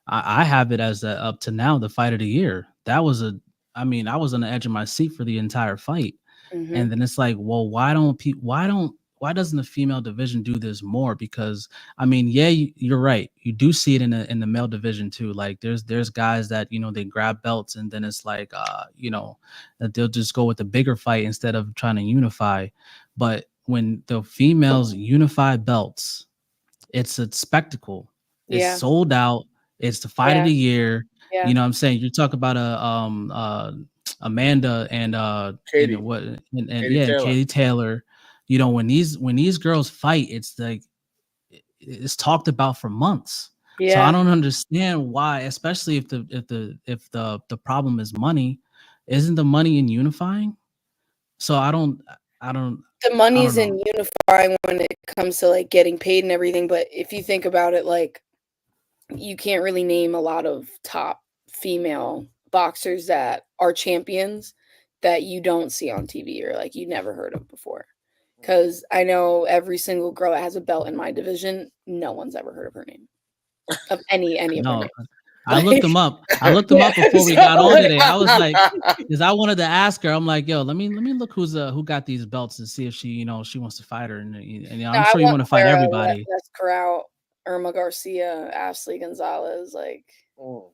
I have it as up to now the fight of the year. That was I was on the edge of my seat for the entire fight. And then it's like, well, why doesn't the female division do this more? Because I mean, yeah, you're right. You do see it in the male division too. Like there's guys that, you know, they grab belts and then it's like, you know, that they'll just go with the bigger fight instead of trying to unify. But when the females unify belts, it's a spectacle. It's sold out. It's the fight of the year. You know what I'm saying? You talk about Amanda and Katie. Katie Taylor. You know, when these girls fight, it's like it's talked about for months. So I don't understand why, especially if the problem is money. Isn't the money in unifying? So I don't the money's in unifying when it comes to like getting paid and everything. But if you think about it, like you can't really name a lot of top female boxers that are champions that you don't see on TV or like you never heard of before. Because I know every single girl that has a belt in my division, no one's ever heard of her name. Of any of her names. I looked them up. I looked them up before we got on today. I was like, because I wanted to ask her. I'm like, yo, let me look who got these belts and see if she, she wants to fight her. And I'm sure you want to fight everybody. Let's Corral, Irma Garcia, Ashley Gonzalez, like. Oh.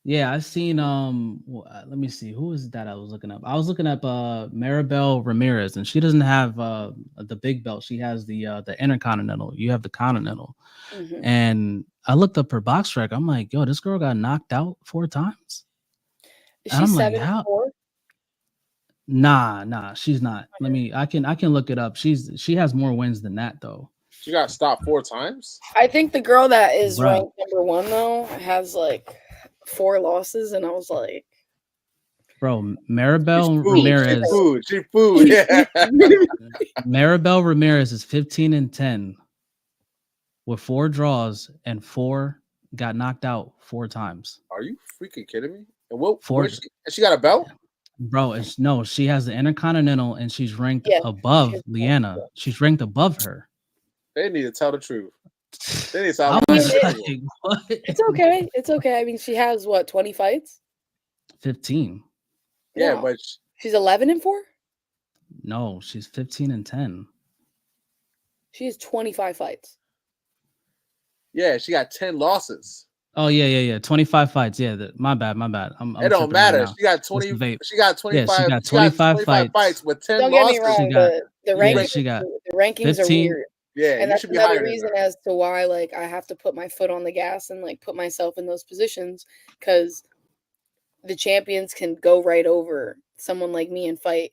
Yeah, I seen let me see, who is that I was looking up. I was looking up Maribel Ramirez, and she doesn't have the big belt. She has the Intercontinental. You have the Continental. Mm-hmm. And I looked up her box record. I'm like, yo, this girl got knocked out 4 times. Is she 7-4? Nah, she's not. I can look it up. She has more wins than that though. She got stopped 4 times. I think the girl that is ranked number 1 though has like 4 losses, and I was like, bro, Maribel Ramirez. She food. Yeah. Maribel Ramirez is 15-10 with 4 draws and 4 got knocked out 4 times. Are you freaking kidding me? And what? She got a belt? Bro, she has the Intercontinental, and she's ranked above Leanna. She's ranked above her. They need to tell the truth. It's okay. It's okay. I mean, she has what, 20 fights? 15. Yeah, but she's 11-4? No, she's 15-10. She has 25 fights. Yeah, she got 10 losses. Oh yeah. 25 fights. Yeah, my bad. It don't matter. She got 20. She got 25. Yeah, she got 25 fights with 10 don't losses. Get me wrong. The rankings 15. are weird. Yeah, and that's another reason as to why like I have to put my foot on the gas and like put myself in those positions, because the champions can go right over someone like me and fight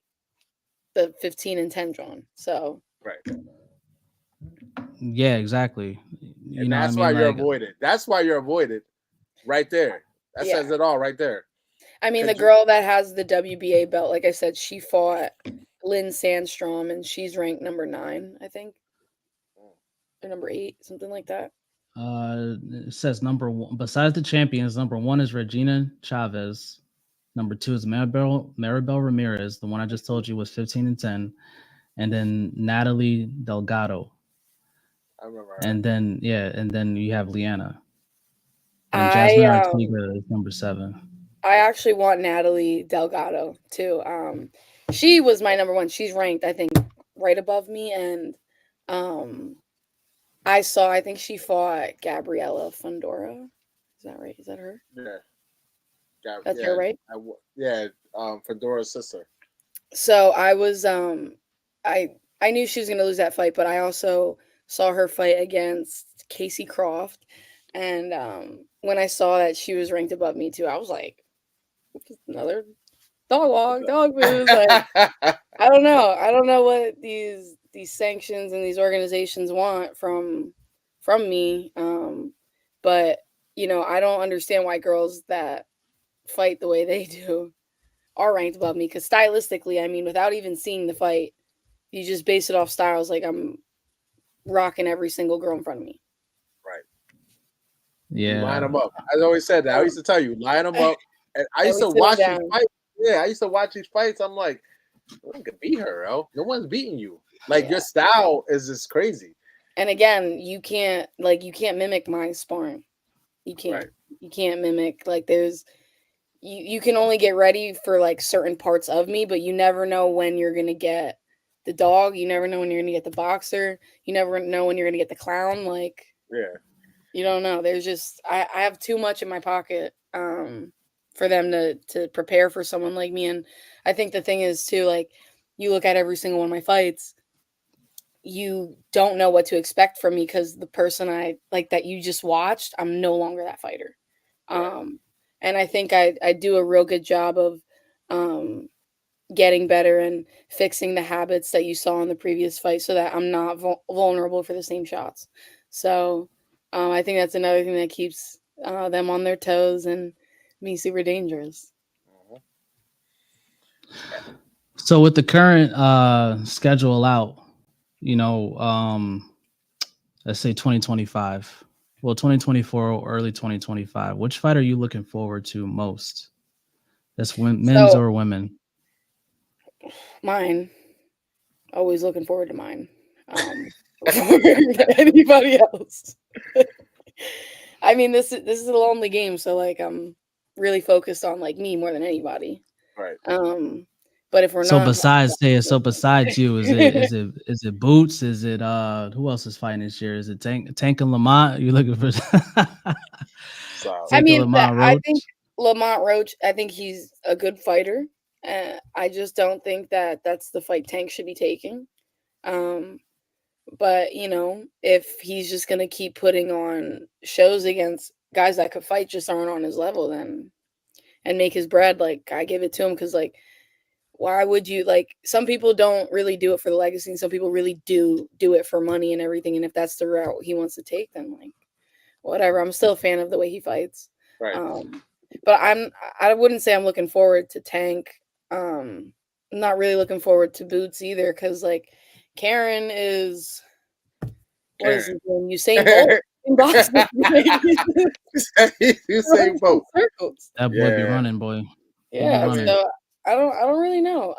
the 15-10 John. So right. Yeah, exactly. And that's why you're avoided. That's why you're avoided. Right there. That says it all right there. I mean, the girl that has the WBA belt, like I said, she fought Lynn Sandstrom, and she's ranked number 9, I think. Or number 8, something like that. It says number 1. Besides the champions, number 1 is Regina Chavez. Number 2 is Maribel Ramirez. The one I just told you was 15-10, and then Natalie Delgado. I remember. And then you have Leanna. And Jasmine Artiga is number 7. I actually want Natalie Delgado too. She was my number 1. She's ranked, I think, right above me, and I think she fought Gabriella Fundora. Is that right? Is that her? Yeah. That's her, right? Fundora's sister. So I was I knew she was gonna lose that fight, but I also saw her fight against Casey Crawford, and when I saw that she was ranked above me too, I was like, another dog moves. Like, I don't know what these sanctions and these organizations want from me, but I don't understand why girls that fight the way they do are ranked above me, because stylistically, I mean, without even seeing the fight, you just base it off styles. Like, I'm rocking every single girl in front of me. Right. Yeah. You line them up. I always said that. I used to tell you, line them up. And I used to watch these fights. Yeah, I used to watch these fights. I'm like, no one can beat her, bro. No one's beating you. Like, your style is just crazy. And again, you can't mimic my sparring. You can't. Right. You can't mimic, like, there's you can only get ready for like certain parts of me, but you never know when you're gonna get the dog. You never know when you're gonna get the boxer. You never know when you're gonna get the clown. Like, you don't know. There's just I have too much in my pocket for them to prepare for someone like me. And I think the thing is too, like, you look at every single one of my fights, you don't know what to expect from me, because the person I like that you just watched, I'm no longer that fighter. And I think I do a real good job of getting better and fixing the habits that you saw in the previous fight, so that I'm not vulnerable for the same shots. So I think that's another thing that keeps them on their toes and me super dangerous. So with the current schedule out, let's say 2025, well, 2024 or early 2025, which fight are you looking forward to most? That's men's or women? Mine. Always looking forward to mine. Anybody else? I mean, this is a lonely game, so like I'm really focused on like me more than anybody. Right. But if we're So not, besides you, is it Boots? Is it who else is fighting this year? Is it Tank and Lamont? You looking for So I Tank and mean, Lamont I Roach? think Lamont Roach. I think he's a good fighter. I just don't think that that's the fight Tank should be taking. But you know, if he's just gonna keep putting on shows against guys that could fight just aren't on his level, then and make his bread, like I give it to him because like why would you like some people don't really do it for the legacy and some people really do it for money and everything, and if that's the route he wants to take, then like whatever. I'm still a fan of the way he fights. right. But I wouldn't say I'm looking forward to Tank. I'm not really looking forward to Boots either because like Karen is what is his name? Usain Bolt in boxing. Usain Bolt. Circles. That boy be running, boy. Yeah, running. so I don't really know.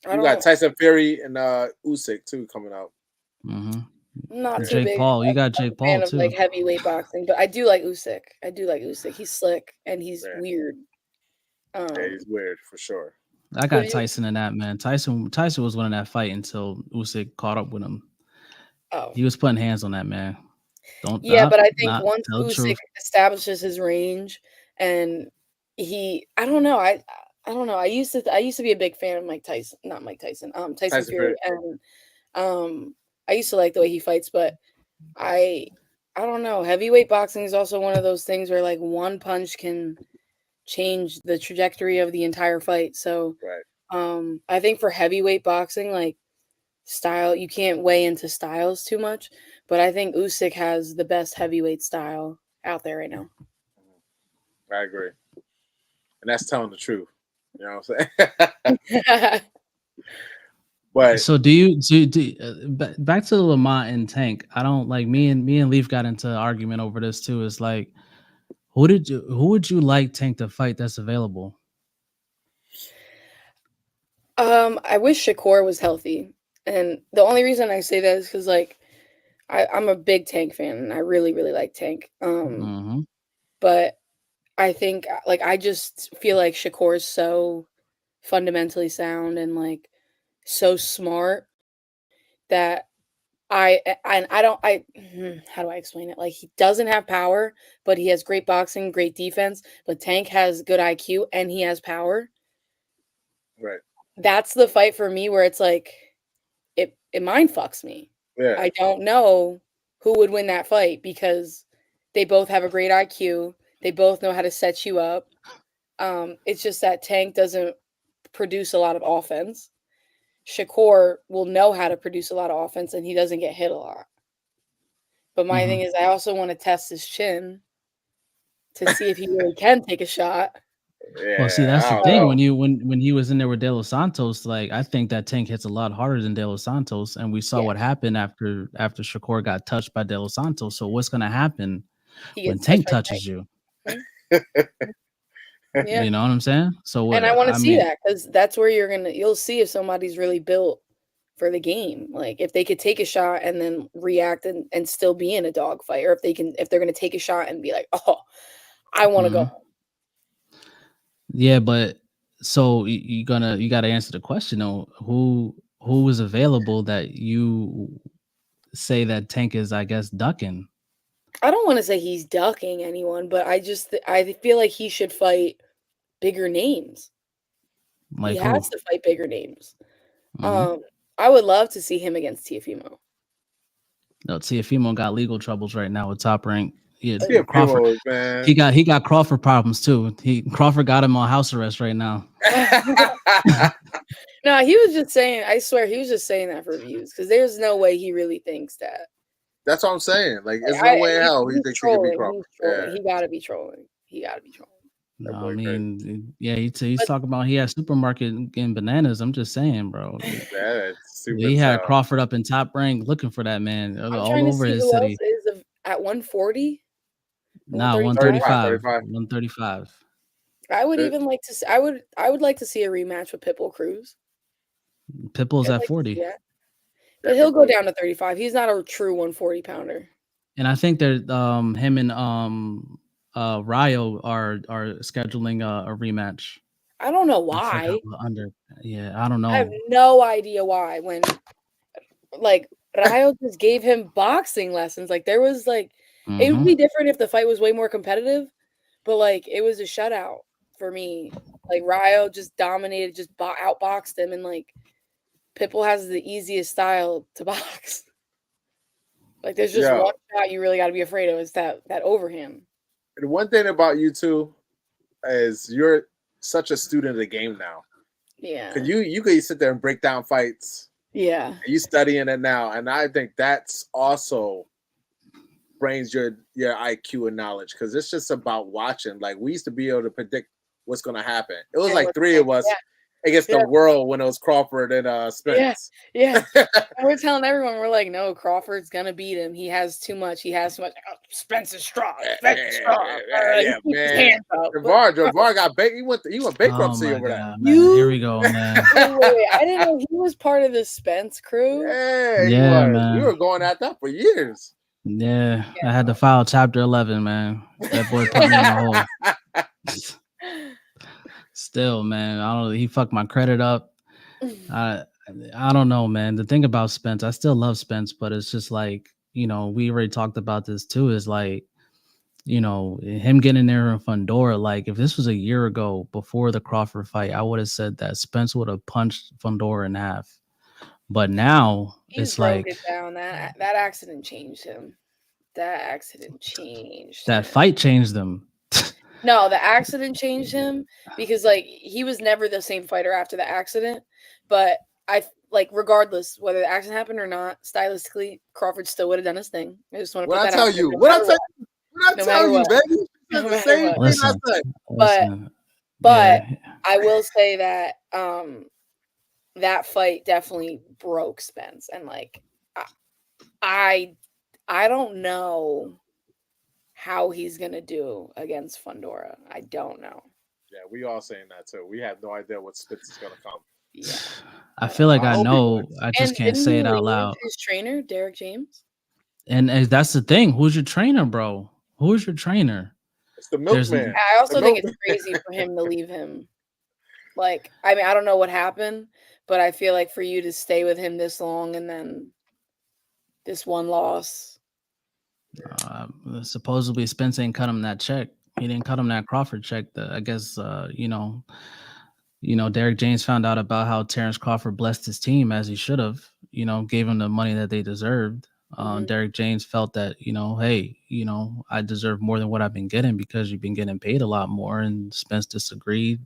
You got Tyson Fury and Usyk too coming out. Mm-hmm. Not too Jake big. Paul. You got I'm Jake a fan Paul of too. like heavyweight boxing, but I do like Usyk. He's slick and he's weird. Yeah, he's weird for sure. I got Tyson in that, man. Tyson was winning that fight until Usyk caught up with him. Oh, he was putting hands on that man. But I think once Usyk establishes his range, and I don't know. I don't know. I used to be a big fan of Tyson Fury, and I used to like the way he fights, but I don't know. Heavyweight boxing is also one of those things where like one punch can change the trajectory of the entire fight. So, I think for heavyweight boxing, like style, you can't weigh into styles too much, but I think Usyk has the best heavyweight style out there right now. I agree, and that's telling the truth. You know what I'm saying? But so do you back to the Lamont and Tank? I don't like me and Leaf got into an argument over this too. It's like who would you like Tank to fight that's available? I wish Shakur was healthy, and the only reason I say that is because like I'm a big Tank fan, and I really really like Tank. But I think like I just feel like Shakur is so fundamentally sound and like so smart that how do I explain it? Like he doesn't have power, but he has great boxing, great defense. But Tank has good IQ and he has power. Right. That's the fight for me where it's like it mind fucks me. Yeah. I don't know who would win that fight because they both have a great IQ. They both know how to set you up. It's just that Tank doesn't produce a lot of offense. Shakur will know how to produce a lot of offense and he doesn't get hit a lot. But my thing is I also want to test his chin to see if he really can take a shot. Yeah, well, see, that's the thing. When he was in there with De Los Santos, like I think that Tank hits a lot harder than De Los Santos, and we saw what happened after Shakur got touched by De Los Santos. So what's gonna happen when Tank touches you? Yeah. You know what I'm saying? So and I want to see that because that's where you'll see if somebody's really built for the game. Like if they could take a shot and then react and still be in a dogfight, or if they're gonna take a shot and be like, oh, I want to go home. Yeah, but so you got to answer the question though. Who is available that you say that Tank is, I guess, ducking? I don't want to say he's ducking anyone, but I feel like he should fight bigger names. Like he has to fight bigger names. I would love to see him against Teofimo. No, Teofimo got legal troubles right now with Top Rank. Yeah, Crawford, man. He got Crawford problems too. Crawford got him on house arrest right now. No, he was just saying. I swear, he was just saying that for views because there's no way he really thinks that. That's what I'm saying. Like, there's no way in hell he thinks he can be Crawford. Yeah. He gotta be trolling. No, I mean, yeah, he's talking about he had supermarket getting bananas. I'm just saying, bro. He had Crawford up in Top Rank looking for that man all over his city. Is at 140? Nah, 135. 135. I would even like to see, I would like to see a rematch with Pitbull Cruz. Pitbull's at 40. Yeah. But he'll go down to 35. He's not a true 140 pounder. And I think they're him and Ryo are scheduling a rematch. I don't know I forgot why. what under. Yeah, I don't I have know. no idea why. When like Ryo just gave him boxing lessons. Like there was like it would Mm-hmm. be different if the fight was way more competitive, but like it was a shutout for me. Like Ryo just dominated, just outboxed him, and like Pitbull has the easiest style to box. Like there's just Yo, one shot you really got to be afraid of is that overhand. the one thing about you two is you're such a student of the game now. Yeah. Cause you could sit there and break down fights. Yeah. And you studying it now, and I think that's also brings your IQ and knowledge because it's just about watching. Like we used to be able to predict what's going to happen. It was And like three of us against the world when it was Crawford and Spence. Yeah. And we're telling everyone, we're like, no, Crawford's gonna beat him. He has too much. Oh, Spence is strong. Spence is strong. Yeah, man. Javar got he went bankruptcy over that. Man. Here we go, man. Wait, I didn't know he was part of the Spence crew. Yeah, he was. Man. We were going at that for years. Yeah, I had to file Chapter 11, man. That boy put me in the hole. Still, man, I don't know. He fucked my credit up. I don't know, man. The thing about Spence, I still love Spence, but it's just like, we already talked about this too. Is like, him getting there in Fundora. Like, if this was a year ago before the Crawford fight, I would have said that Spence would have punched Fundora in half. But now it's like it down. That accident changed him. That fight changed him. No, the accident changed him because like he was never the same fighter after the accident. But I like regardless whether the accident happened or not, stylistically, Crawford still would have done his thing. I just want to put that out there. What I tell you, baby. It's the same thing I said. But I will say that that fight definitely broke Spence, and like I don't know how he's gonna do against Fundora. I don't know. Yeah, we all saying that too. We have no idea what Spence is gonna come. Yeah, I feel like I know. I just can't say it out loud. His trainer, Derek James. And that's the thing. Who's your trainer, bro? Who's your trainer? It's the milkman. I also think it's crazy for him to leave him. Like, I mean, I don't know what happened, but I feel like for you to stay with him this long and then this one loss. Supposedly Spence ain't cut him that check. He didn't cut him that Crawford check. I guess Derek James found out about how Terrence Crawford blessed his team as he should have. Gave him the money that they deserved. Derek James felt that hey, I deserve more than what I've been getting because you've been getting paid a lot more. And Spence disagreed.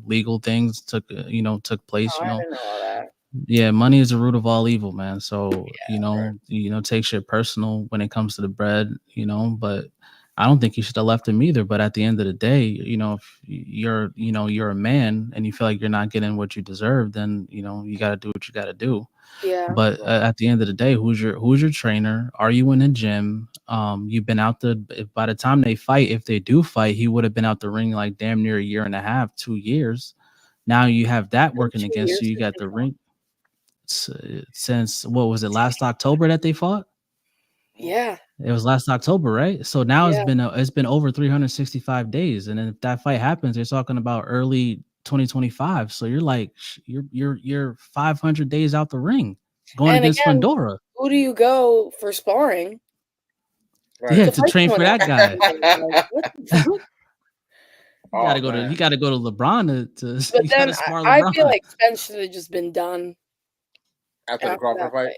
Legal things took place. I didn't know all that. Yeah, money is the root of all evil, man. So, take shit personal when it comes to the bread, but I don't think you should have left him either. But at the end of the day, if you're a man and you feel like you're not getting what you deserve, then, you got to do what you got to do. Yeah. But at the end of the day, who's your trainer? Are you in the gym? You've been out by the time they fight, if they do fight, he would have been out the ring like damn near a year and a half, 2 years. Now you have that working against you. You got the ring. Since what was it, last October that they fought? Yeah, it was last October, right? So now it's been over 365 days, and then if that fight happens, you're talking about early 2025. So you're like you're 500 days out the ring going against Fundora. Who do you go for sparring? Right. Yeah, to train for that guy. You gotta go to LeBron to but then I feel like Spence should have just been done after the Crawford fight.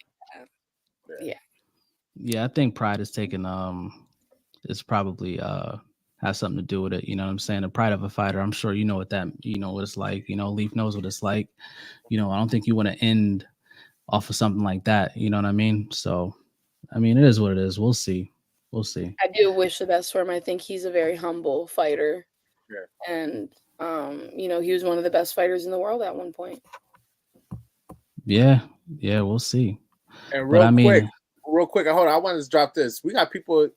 Yeah, I think pride is taking it's probably has something to do with it. You know what I'm saying? The pride of a fighter. I'm sure you know what it's like. Leaf knows what it's like. I don't think you want to end off of something like that. You know what I mean? So I mean, it is what it is. We'll see. I do wish the best for him. I think he's a very humble fighter. Yeah. And he was one of the best fighters in the world at one point. Yeah, we'll see. And real quick, hold on. I want to drop this. We got people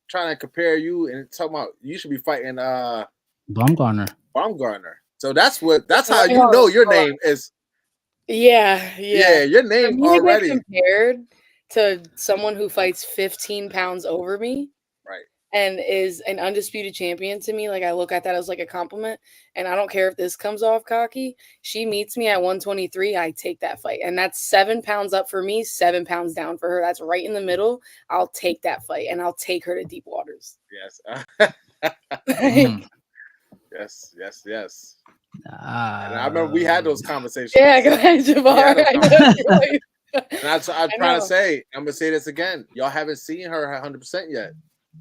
trying to compare you and talking about you should be fighting Baumgartner. So that's how you know your name is. Yeah. Your name already compared to someone who fights 15 pounds over me. Right. And is an undisputed champion to me. Like, I look at that as like a compliment. And I don't care if this comes off cocky. She meets me at 123. I take that fight. And that's 7 pounds up for me, 7 pounds down for her. That's right in the middle. I'll take that fight and I'll take her to deep waters. Yes. Yes. And I remember we had those conversations. Yeah, go ahead, Jabbar. And I'm trying to say, I'm gonna say this again. Y'all haven't seen her 100% yet.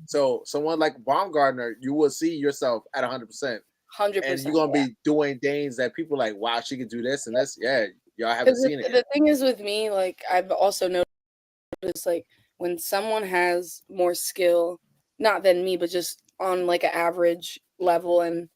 So someone like Baumgartner, you will see yourself at 100%. 100%. And you're gonna be doing things that people like, wow, she can do this and this. Yeah, y'all haven't seen it. The thing is with me, like, I've also noticed, like, when someone has more skill, not than me, but just on like an average level, and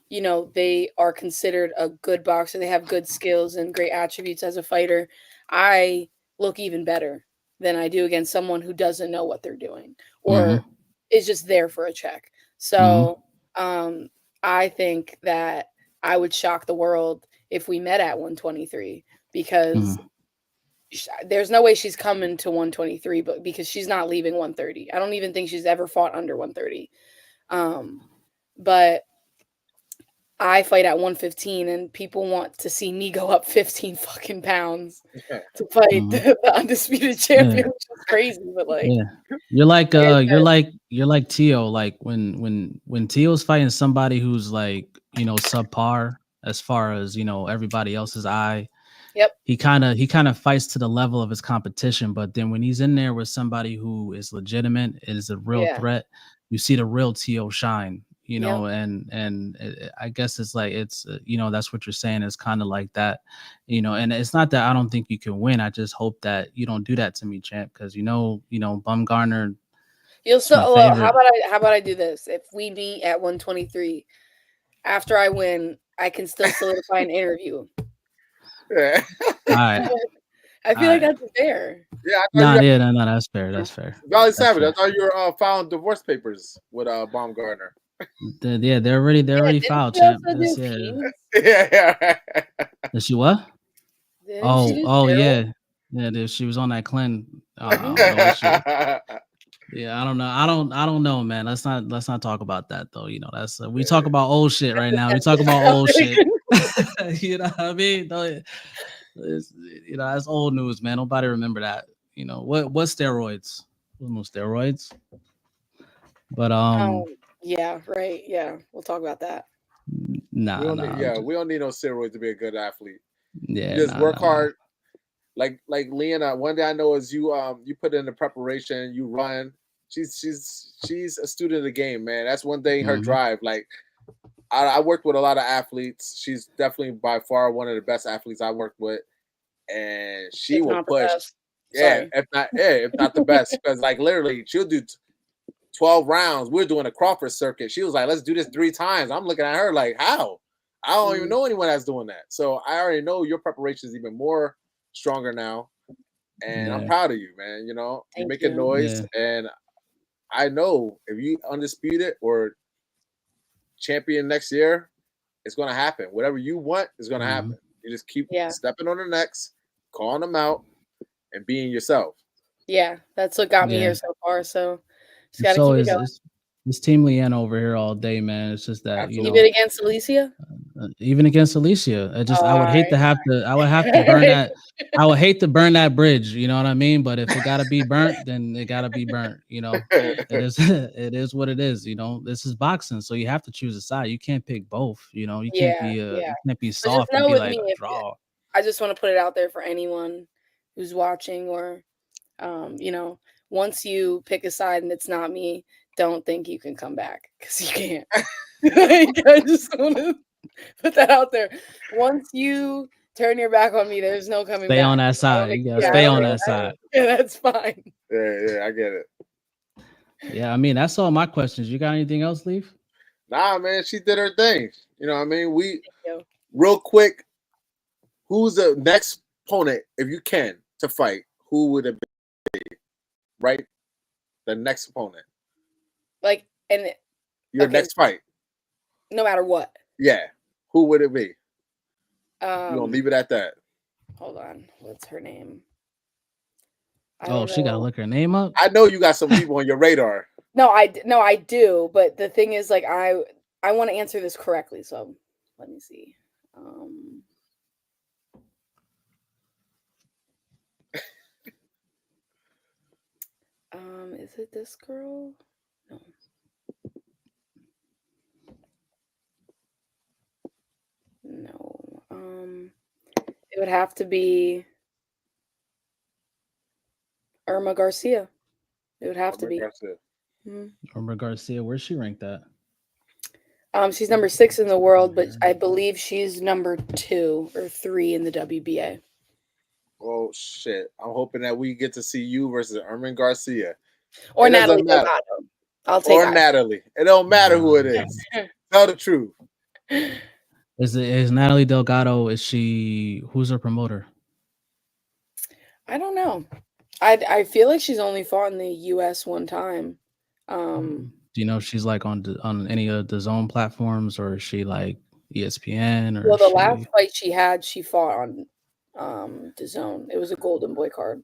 you know, they are considered a good boxer, they have good skills and great attributes as a fighter, I look even better than I do against someone who doesn't know what they're doing or is just there for a check. So I think that I would shock the world if we met at 123, because there's no way she's coming to 123, but because she's not leaving 130. I don't even think she's ever fought under 130. But I fight at 115, and people want to see me go up 15 fucking pounds to fight the undisputed champion, which is crazy. But like, you're like you're like Tio. Like when Tio's fighting somebody who's like, you know, subpar as far as, you know, everybody else's eye. Yep. He kind of fights to the level of his competition, but then when he's in there with somebody who is legitimate, is a real threat, you see the real Tio shine. You know, and I guess it's like, it's, you know, that's what you're saying. It's kind of like that, you know, and it's not that I don't think you can win. I just hope that you don't do that to me, champ, because you know, Baumgartner. You'll still, well, how about I do this? If we meet at 123, after I win, I can still solidify an interview. Yeah. All right. I feel like that's fair. Yeah. No, that's fair. That's fair. Valley Savage, I thought you were filing divorce papers with Baumgartner. They're already filed, champ. Yeah. Did she what? Yeah. She was on that cleanse. Yeah, I don't know. I don't know, man. Let's not talk about that though. You know, that's we talk about old shit right now. We talk about old shit. You know what I mean? You know, that's old news, man. Nobody remember that. You know, what steroids? No steroids. But yeah, right. Yeah, we'll talk about that. We don't need no steroids to be a good athlete. Yeah, you just work hard. Like Leanna, one day I know is you put in the preparation, you run. She's a student of the game, man. That's one thing, her drive. Like I worked with a lot of athletes. She's definitely by far one of the best athletes I worked with, and she will push. If not the best, because like literally she'll do 12 rounds. We're doing a Crawford circuit. She was like, let's do this 3 times. I'm looking at her like, how? I don't even know anyone that's doing that. So I already know your preparation is even more stronger now. And I'm proud of you, man. You know, you make a noise. And I know if you undisputed or champion next year, it's going to happen. Whatever you want is going to happen. You just keep stepping on the necks, calling them out, and being yourself. Yeah, that's what got me here so far. So just gotta keep it going. It's Team Leanna over here all day, man. It's just that you know, even against Alicia. Even against Alicia, I would hate to have to. I would have to burn that. I would hate to burn that bridge. You know what I mean? But if it gotta be burnt, then it gotta be burnt. You know, it is. It is what it is. You know, this is boxing, so you have to choose a side. You can't pick both. You know, you can't be. You can't be soft and be like a draw. I just want to put it out there for anyone who's watching, or, you know, once you pick a side and it's not me, don't think you can come back, because you can't. I just want to put that out there. Once you turn your back on me, there's no coming back. Stay on that side. You gotta stay on that side. Yeah, that's fine. Yeah, I get it. Yeah, I mean, that's all my questions. You got anything else, Leaf? Nah, man, she did her thing. You know what I mean? Real quick, who's the next opponent, if you can, to fight? Who would it be? Right? The next opponent. Like, and your next fight. No matter what. Yeah. Who would it be? You're gonna leave it at that. Hold on. What's her name? I don't she got to know. look her name up. I know you got some people on your radar. No, I do. But the thing is, like, I want to answer this correctly. So let me see. Is it this girl? No. No. It would have to be Irma Garcia. It would have to be. Irma Garcia, where's she ranked at? She's number 6 in the world, but I believe she's number 2 or 3 in the WBA. Oh shit! I'm hoping that we get to see you versus Irma Garcia or Natalie Delgado. I'll take or Natalie. It don't matter who it is. Tell the truth. Is Natalie Delgado? Who's her promoter? I don't know. I feel like she's only fought in the U.S. one time. Do you know if she's like on any of the Zone platforms, or is she like ESPN? Or well, the last fight she fought on the Zone. It was a Golden Boy card.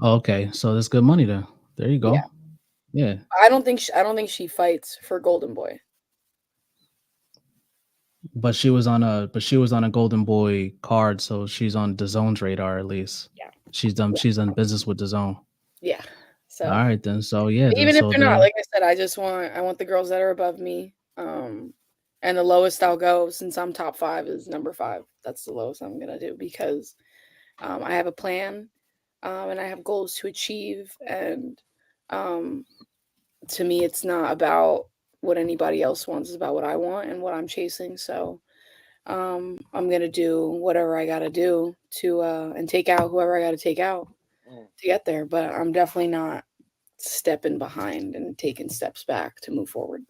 Oh, okay, so that's good money then. There you go. Yeah. I don't think she fights for Golden Boy. But she was on a Golden Boy card, so she's on the Zone's radar at least. Yeah. She's done business with the Zone. Yeah. So all right then. So yeah. Even if they're not, like I said, I want the girls that are above me. And the lowest I'll go, since I'm top 5, is number 5. That's the lowest I'm gonna do, because I have a plan, and I have goals to achieve. And to me, it's not about what anybody else wants. It's about what I want and what I'm chasing. So I'm gonna do whatever I gotta do to and take out whoever I gotta take out to get there. But I'm definitely not stepping behind and taking steps back to move forward.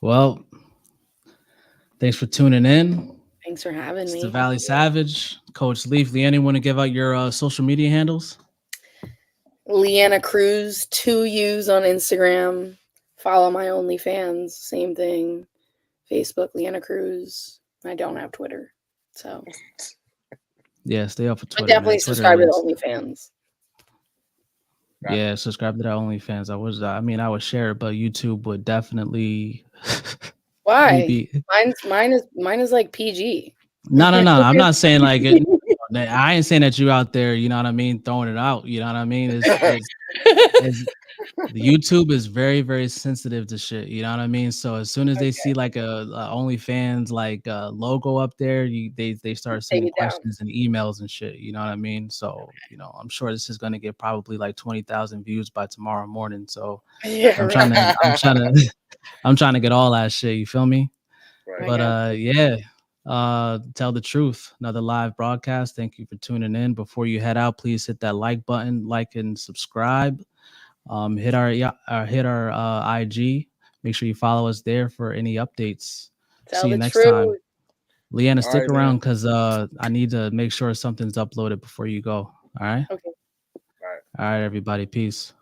Well, thanks for tuning in. Thanks for having me. It's the Valley Savage, Coach Leaf. Leanna, you want to give out your social media handles? Leanna Cruz, 2 U's on Instagram. Follow my OnlyFans, same thing. Facebook, Leanna Cruz. I don't have Twitter, so yeah, stay up for Twitter. But definitely subscribe to the OnlyFans. Yeah, subscribe to that OnlyFans. I would share it, but YouTube would definitely. Why? Mine is like PG. No. I'm not saying like it. I ain't saying that you out there, you know what I mean, throwing it out. You know what I mean? The YouTube is very, very sensitive to shit. You know what I mean? So as soon as they see like a OnlyFans like logo up there, they start sending questions and emails and shit. You know what I mean? So I'm sure this is gonna get probably like 20,000 views by tomorrow morning. So I'm trying to get all that shit. You feel me? Right. But tell the truth. Another live broadcast. Thank you for tuning in. Before you head out, please hit that like button, like and subscribe. Hit our IG. Make sure you follow us there for any updates. See you next time. Leanna, stick around because I need to make sure something's uploaded before you go. All right? Okay. All right, everybody. Peace.